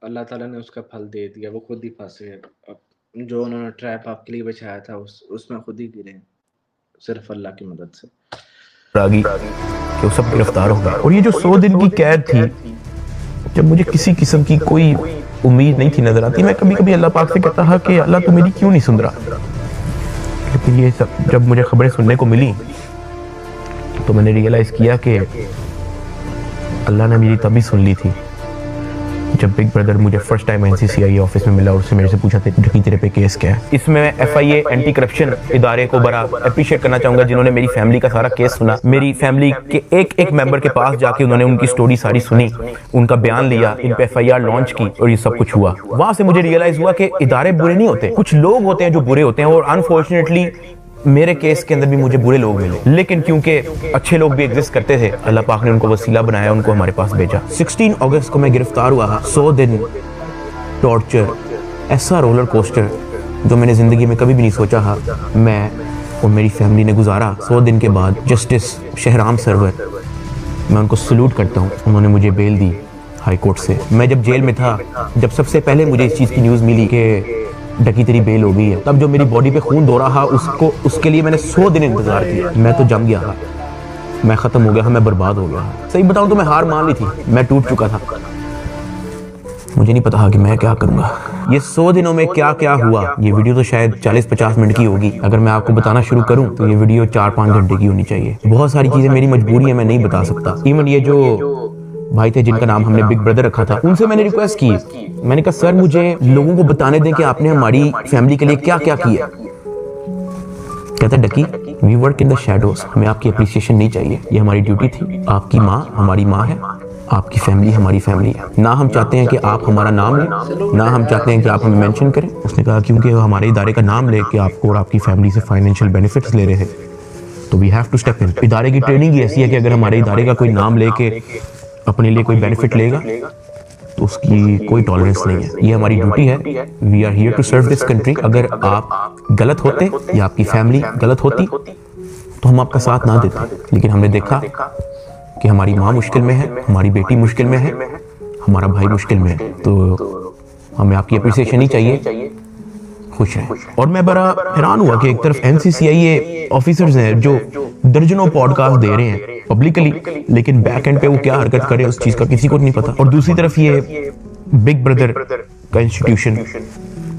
अल्लाह ताला ने उसका फल दे दिया, वो खुद ही फंस गए। अब जो उन्होंने ट्रैप आपके लिए बिछाया था उसमें खुद ही गिरे, सिर्फ अल्लाह की मदद से। कि वो सब गिरफ्तार हो गए। और ये जो 100 दिन की कैद थी, जब मुझे किसी किस्म की कोई उम्मीद नहीं थी नजर आती, मैं कभी कभी अल्लाह पाक से कहता था कि अल्लाह तू मेरी क्यों नहीं सुन रहा। लेकिन ये सब जब मुझे खबरें सुनने को मिली तो मैंने रियलाइज किया कि अल्लाह ने मेरी तभी सुन ली थी जब बिग ब्रदर मुझे फर्स्ट टाइम एनसीसीआई ऑफिस में मिला और उससे मेरे से पूछा था कि तेरे पे केस क्या है। इसमें एफआईए एंटी करप्शन इदारे को बड़ा अप्रिशिएट करना चाहूंगा, जिन्होंने मेरी फैमिली का सारा केस सुना। मेरी फैमिली के एक एक मेंबर के पास जाके उन्होंने उनकी स्टोरी सारी सुनी, उनका बयान लिया, इन पे एफआईआर लॉन्च की और ये सब कुछ हुआ। वहां से मुझे रियलाइज हुआ कि इदारे बुरे नहीं होते, कुछ लोग होते हैं जो बुरे होते हैं। और अनफॉर्चुनेटली मेरे केस के अंदर भी मुझे बुरे लोग मिले, लेकिन क्योंकि अच्छे लोग भी एग्जिस्ट करते थे, अल्लाह पाक ने उनको वसीला बनाया, उनको हमारे पास भेजा। 16 अगस्त को मैं गिरफ्तार हुआ। 100 दिन टॉर्चर, ऐसा रोलर कोस्टर जो मैंने जिंदगी में कभी भी नहीं सोचा था मैं और मेरी फैमिली ने गुजारा। 100 दिन के बाद जस्टिस शहराम सरवर, मैं उनको सल्यूट करता हूँ, उन्होंने मुझे बेल दी हाई कोर्ट से। मैं जब जेल में था, जब सबसे पहले मुझे इस चीज़ की न्यूज़ मिली कि डकी तेरी बेल हो गई है, तब जो मेरी बॉडी पे खून दो रहा उसके लिए मैंने 100 दिन इंतजार किया। मैं तो जम गया था, मैं खत्म हो गया था, मैं बर्बाद हो गया था। सही बताऊं तो मैं हार मान ली थी, मैं टूट चुका था। मुझे नहीं पता था कि मैं क्या करूंगा। ये 100 दिनों में क्या क्या हुआ, ये वीडियो तो शायद 40-50 मिनट की होगी। अगर मैं आपको बताना शुरू करूं तो ये वीडियो 4-5 घंटे की होनी चाहिए। बहुत सारी चीजें मेरी मजबूरी है, मैं नहीं बता सकता। इवन ये जो भाई थे जिनका नाम हमने बिग ब्रदर रखा था, उनसे मैंने रिक्वेस्ट की, मैंने कहा सर मुझे लोगों को बताने दें कि आपने हमारी फैमिली के लिए क्या क्या किया। कहता डकी we work in the shadows, हमें आपकी अप्रिसिएशन नहीं चाहिए, ये हमारी ड्यूटी थी। आपकी माँ हमारी माँ है, आपकी फैमिली हमारी फैमिली है। ना हम चाहते हैं कि आप हमारा नाम लें, ना हम चाहते हैं कि आप हमें मेंशन करें। उसने कहा क्योंकि वो हमारे इदारे का नाम लेके आपको और आपकी फैमिली से फाइनेंशियल बेनिफिट्स ले रहे थे, तो we have to step in. इदारे की ट्रेनिंग ही ऐसी है कि अगर हमारे इदारे का कोई नाम लेके अपने लिए कोई बेनिफिट लेगा तो उसकी कोई टॉलरेंस नहीं है। ये हमारी ड्यूटी है, we are here to serve this country. अगर आप गलत होते या आपकी फैमिली गलत होती तो हम आपका साथ ना देते, लेकिन हमने देखा कि हमारी माँ मुश्किल में है, हमारी बेटी मुश्किल में है, हमारा भाई मुश्किल में है, तो हमें आपकी अप्रिसिएशन ही चाहिए। खुश हैं। और मैं बड़ा हैरान हुआ कि एक तरफ एनसीसीआई ऑफिसर्स हैं जो दर्जनों पॉडकास्ट दे रहे हैं पब्लिकली, लेकिन बैक एंड पे वो क्या हरकत करे उस चीज का किसी को नहीं पता। और दूसरी तरफ ये बिग ब्रदर का इंस्टीट्यूशन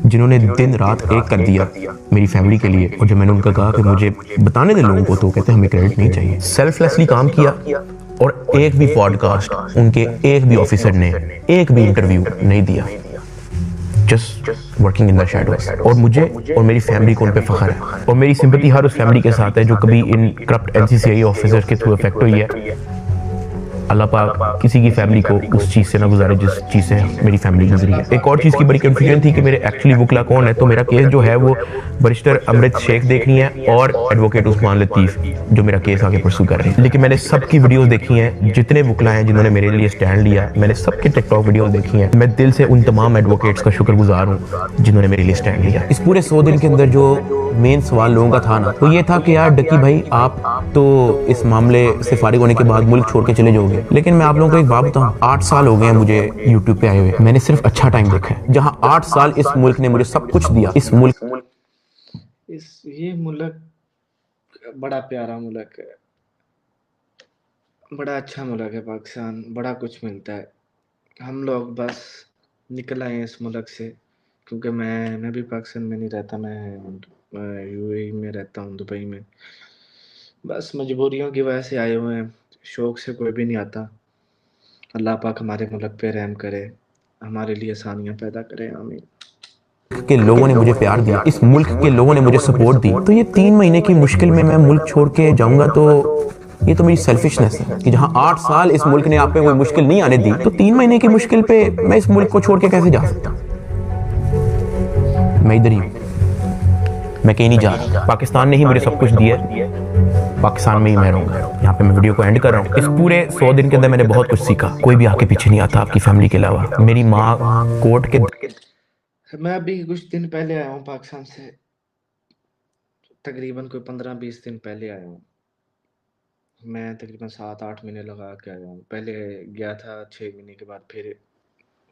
जिन्होंने दिन रात एक कर दिया मेरी फैमिली के लिए। और जब मैंने उनका कहा कि मुझे बताने दे लोगों को, तो कहते हमें क्रेडिट नहीं चाहिए। सेल्फलेसली काम किया और एक भी पॉडकास्ट उनके एक भी ऑफिसर ने एक भी इंटरव्यू नहीं दिया, just working in the shadows. और मुझे और मेरी फैमिली को उन पे फख्र है, और मेरी सिंपैथी हर उस फैमिली के साथ है जो कभी इन करप्ट एनसीसीआई ऑफिसर्स के थ्रू इफेक्ट हुई है। अल्लाह पाक किसी की फैमिली को उस चीज़ से ना गुजारे जिस चीज़ से मेरी फैमिली गुजरी है। एक और चीज़ की बड़ी कंफ्यूजन थी कि मेरे एक्चुअली वकला कौन है। तो मेरा केस जो है वो बैरिस्टर अमृत शेख देखनी है और एडवोकेट उस्मान लतीफ़ जो मेरा केस आगे परसू कर रहे हैं। लेकिन मैंने सबकी वीडियोस देखी हैं, जितने वकला हैं जिन्होंने मेरे लिए स्टैंड लिया, मैंने सबके टिकटॉक वीडियोस देखी हैं। मैं दिल से उन तमाम एडवोकेट्स का शुक्रगुजार हूँ जिन्होंने मेरे लिए स्टैंड लिया। इस पूरे 100 दिन के अंदर जो मेन सवाल लोगों का था ना, तो ये था कि यार डकी भाई आप तो इस मामले से फारिग होने के बाद मुल्क छोड़ के चले जाओगे। लेकिन मैं आप लोगों को एक बात बताऊं, 8 साल हो गए हैं मुझे यूट्यूब पे आए हुए, मैंने सिर्फ अच्छा टाइम देखा है। जहां 8 साल इस मुल्क ने मुझे सब कुछ दिया, इस ये मुल्क बड़ा प्यारा मुल्क है, बड़ा अच्छा मुल्क है पाकिस्तान, बड़ा कुछ मिलता है। हम लोग बस निकल आए इस मुल्क से, क्योंकि मैं भी पाकिस्तान में नहीं रहता, मैं यूएई में रहता हूँ, दुबई में। बस मजबूरियों की वजह से आए हुए हैं, शौक से कोई भी नहीं आता। अल्लाह पाक हमारे मुल्क पे रहम करे, हमारे लिए आसानियाँ पैदा करे, आमीन। के लोगों ने मुझे प्यार दिया, इस मुल्क के लोगों ने मुझे सपोर्ट दी, तो ये 3 महीने की मुश्किल में मैं मुल्क छोड़ के जाऊंगा, तो ये तो मेरी सेल्फिशनेस है कि जहां 8 साल इस मुल्क ने आप पे कोई मुश्किल नहीं आने दी, तो 3 महीने की मुश्किल पे मैं इस मुल्क को छोड़ के कैसे जा सकता। मैं इधर ही हूँ, मैं कहीं नहीं जा रहा। पाकिस्तान ने ही मुझे सब कुछ दिया, पाकिस्तान में ही मैं रहूंगा। यहाँ पे मैं वीडियो को एंड कर रहा हूँ। इस पूरे 100 दिन के अंदर मैंने बहुत कुछ सीखा, कोई भी आके पीछे नहीं आता आपकी फैमिली के अलावा। मेरी माँ कोर्ट के, मैं अभी कुछ दिन पहले आया हूँ पाकिस्तान से, तकरीबन कोई 15-20 दिन पहले आया हूँ। मैं तकरीबन 7-8 महीने लगा के आया हूँ। पहले गया था 6 महीने के बाद, फिर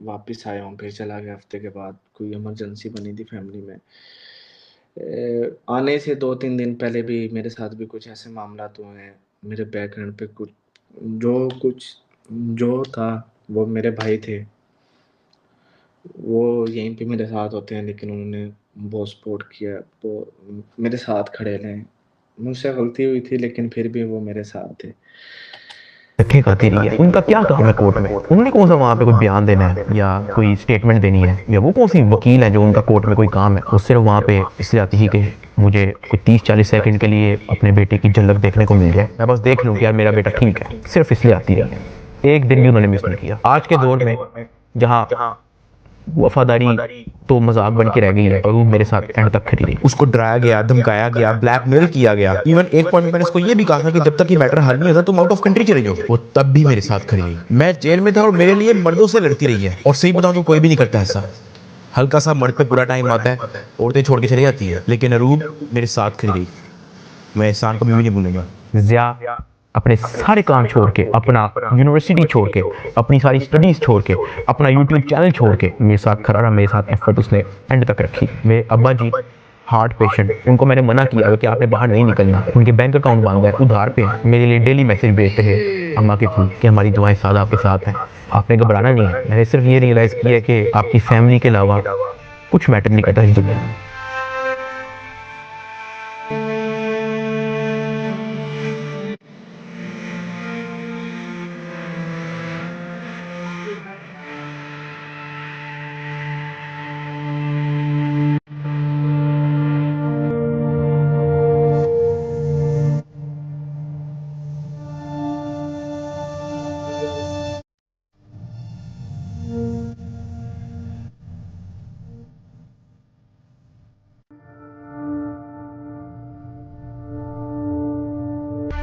वापस आया हूँ, फिर चला गया हफ्ते के बाद। कोई इमरजेंसी बनी थी फैमिली में। आने से 2-3 दिन पहले भी मेरे साथ भी कुछ ऐसे मामलात हुए हैं। मेरे बैकएंड पे कुछ जो था वो मेरे भाई थे। वो यहीं पे मेरे साथ होते हैं, लेकिन उन्होंने बहुत सपोर्ट किया, वो मेरे साथ खड़े रहे। मुझसे गलती हुई थी, लेकिन फिर भी वो मेरे साथ थे। धक्के खाती रही है। उनका क्या काम है कोर्ट में? उन्होंने कौन सा वहाँ पे कोई बयान देना है या कोई स्टेटमेंट देनी है, या वो कौन सी वकील है जो उनका कोर्ट में कोई काम है? वो सिर्फ वहाँ पे इसलिए आती है कि मुझे कोई 30-40 सेकंड के लिए अपने बेटे की झलक देखने को मिल जाए, मैं बस देख लूँ कि यार मेरा बेटा ठीक है। सिर्फ इसलिए आती है। एक दिन भी उन्होंने मिस नहीं किया। आज के दौर में जहाँ वफादारी तो मजाक बन के रह गई है, और वो मेरे साथ एंड तक खड़ी रही। उसको डराया गया, धमकाया गया, ब्लैकमेल किया गया। इवन एक पॉइंट में मैंने उसको ये भी कहा था कि जब तक ये मैटर हल नहीं होता तुम आउट ऑफ कंट्री चले जाओ। वो तब भी मेरे साथ खड़ी रही। मैं जेल में था और मेरे लिए मर्दों से लड़ती रही है। और सही बताऊं तो कोई भी नहीं करता ऐसा। हल्का सा मर्द पे बुरा टाइम आता है, औरतें छोड़ के चली जाती है, लेकिन अरूब मेरे साथ खड़ी रही। मैं एहसान कभी भी नहीं भूलूंगा। ज़िया अपने सारे काम छोड़ के, अपना यूनिवर्सिटी छोड़ के, अपनी सारी स्टडीज़ छोड़ के, अपना यूट्यूब चैनल छोड़ के मेरे साथ खड़ा रहा। मेरे साथ एफर्ट उसने एंड तक रखी। मेरे अब्बा जी हार्ट पेशेंट, उनको मैंने मना किया कि आपने बाहर नहीं निकलना। उनके बैंक अकाउंट बंद है, उधार पे है। मेरे लिए डेली मैसेज भेजते हैं अम्मा के थ्रू कि हमारी दुआएं सदा आपके साथ हैं, आपने घबराना नहीं है। मैंने सिर्फ ये रियलाइज़ किया है कि आपकी फैमिली के अलावा कुछ मैटर नहीं करता इस दुनिया में।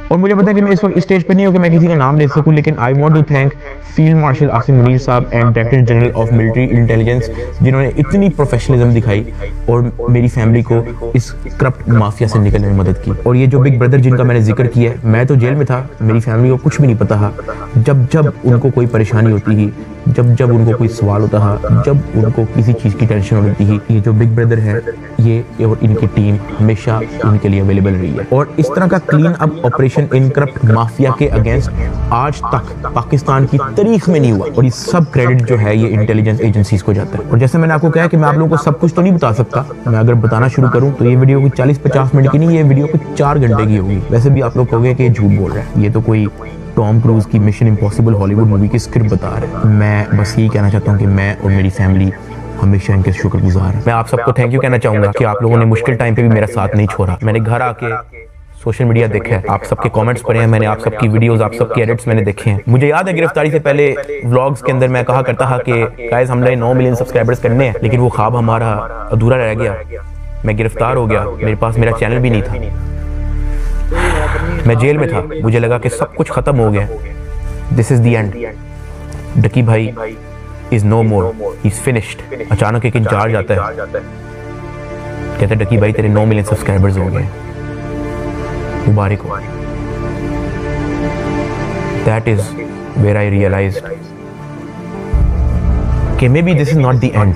और मुझे पता है कि मैं इस वक्त स्टेज पे नहीं हूँ कि मैं किसी का नाम ले सकूँ, लेकिन I want to thank field marshal Asim Munir साहब and director general of military intelligence, जिन्होंने इतनी प्रोफेशनलिज्म दिखाई और मेरी फैमिली को इस करप्ट माफिया से निकलने में मदद की। और ये जो बिग ब्रदर जिनका मैंने जिक्र किया है, मैं तो जेल में था, मेरी फैमिली को कुछ भी नहीं पता था। जब जब उनको कोई परेशानी होती थी, जब जब उनको कोई सवाल होता था, जब उनको किसी चीज़ की टेंशन होती थी, ये जो बिग ब्रदर है ये और इनकी टीम हमेशा इनके लिए अवेलेबल रही है। और इस तरह का clean up operation in corrupt mafia के अगेंस्ट आज तक पाकिस्तान की तारीख में नहीं हुआ। और ये सब क्रेडिट जो है ये इंटेलिजेंस एजेंसीज को जाता है। और जैसे मैंने आपको कहा कि मैं आप लोगों को सब कुछ तो नहीं बता सकता, मैं अगर बताना शुरू करूं तो ये वीडियो कुछ 40-50 मिनट की नहीं, ये वीडियो कुछ 4 घंटे की होगी। वैसे भी आप लोग कहोगे कि झूठ बोल रहा है, ये तो कोई टॉम क्रूज की मिशन इम्पॉसिबल हॉलीवुड मूवी की स्क्रिप्ट बता रहा है। मैं बस यही कहना चाहता हूँ कि मैं और मेरी फैमिली हमेशा इनके शुक्रगुजार है। मैं आप सबको थैंक यू कहना चाहूंगा कि आप लोगों ने मुश्किल टाइम पे भी मेरा साथ नहीं छोड़ा। मैंने घर आके सोशल मीडिया देखा है, आप सबके कमेंट्स पढ़े हैं, मैंने आप सबकी वीडियोस, आप सबके एडिट्स मैंने देखे हैं। मुझे याद है गिरफ्तारी से पहले व्लॉग्स के अंदर मैं कहा करता था कि गाइस हमने 9 मिलियन सब्सक्राइबर्स करने हैं, लेकिन वो ख्वाब हमारा अधूरा रह गया। मैं गिरफ्तार हो गया, मेरे पास मेरा चैनल भी नहीं था, मैं जेल में था, मुझे लगा कि सब कुछ खत्म हो गया, this is the end. Ducky भाई is no more, he is finished. अचानक एक इंचार्ज आता है, कहता है डकी भाई तेरे 9 मिलियन सब्सक्राइबर्स हो गए, मुबारक हो। That is where I realised कि maybe this is not the end,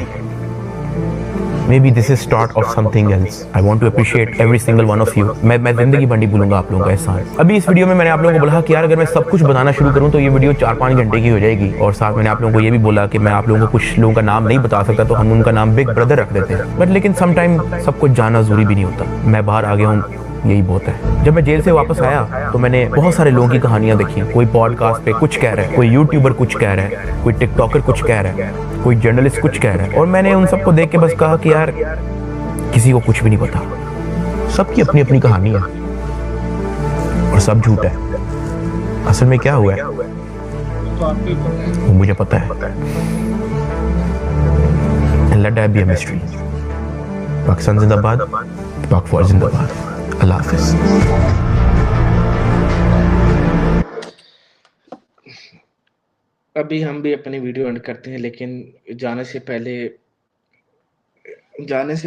maybe this is start of something else. I want to appreciate every single one of you. मैं जिंदगी भर नहीं भूलूंगा आप लोगों का एहसान। अभी इस वीडियो में मैंने आप लोगों को बोला कि यार अगर मैं सब कुछ बताना शुरू करूं तो ये वीडियो 4-5 घंटे की हो जाएगी। और साथ मैंने आप लोगों को ये भी बोला कि मैं आप लोगों को कुछ लोगों का नाम नहीं बता सकता, तो हम उनका नाम बिग ब्रदर रख देते हैं। बट लेकिन समटाइम सब कुछ जानना जरूरी भी नहीं होता। मैं बाहर आ गया हूँ, यही बहुत है। जब मैं जेल से वापस आया तो मैंने बहुत सारे लोगों की कहानियां देखी। कोई पॉडकास्ट पे कुछ कह रहा है, कोई यूट्यूबर कुछ कह रहा है, कोई टिकटॉकर कुछ कह रहा है, कोई जर्नलिस्ट कुछ कह रहा है। और मैंने उन सबको देख के बस कहा कि यार किसी को कुछ भी नहीं पता, सबकी अपनी अपनी कहानी है और सब झूठ है। असल में क्या हुआ है वो मुझे पता है। Let that be a mystery. Pakistan जिंदाबाद, पाक फौज जिंदाबाद। अल्लाह हाफिज। अभी हम भी अपनी वीडियो एंड करते हैं, लेकिन जाने से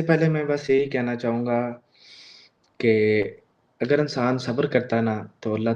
पहले मैं बस यही कहना चाहूँगा कि अगर इंसान सब्र करता है ना तो अल्लाह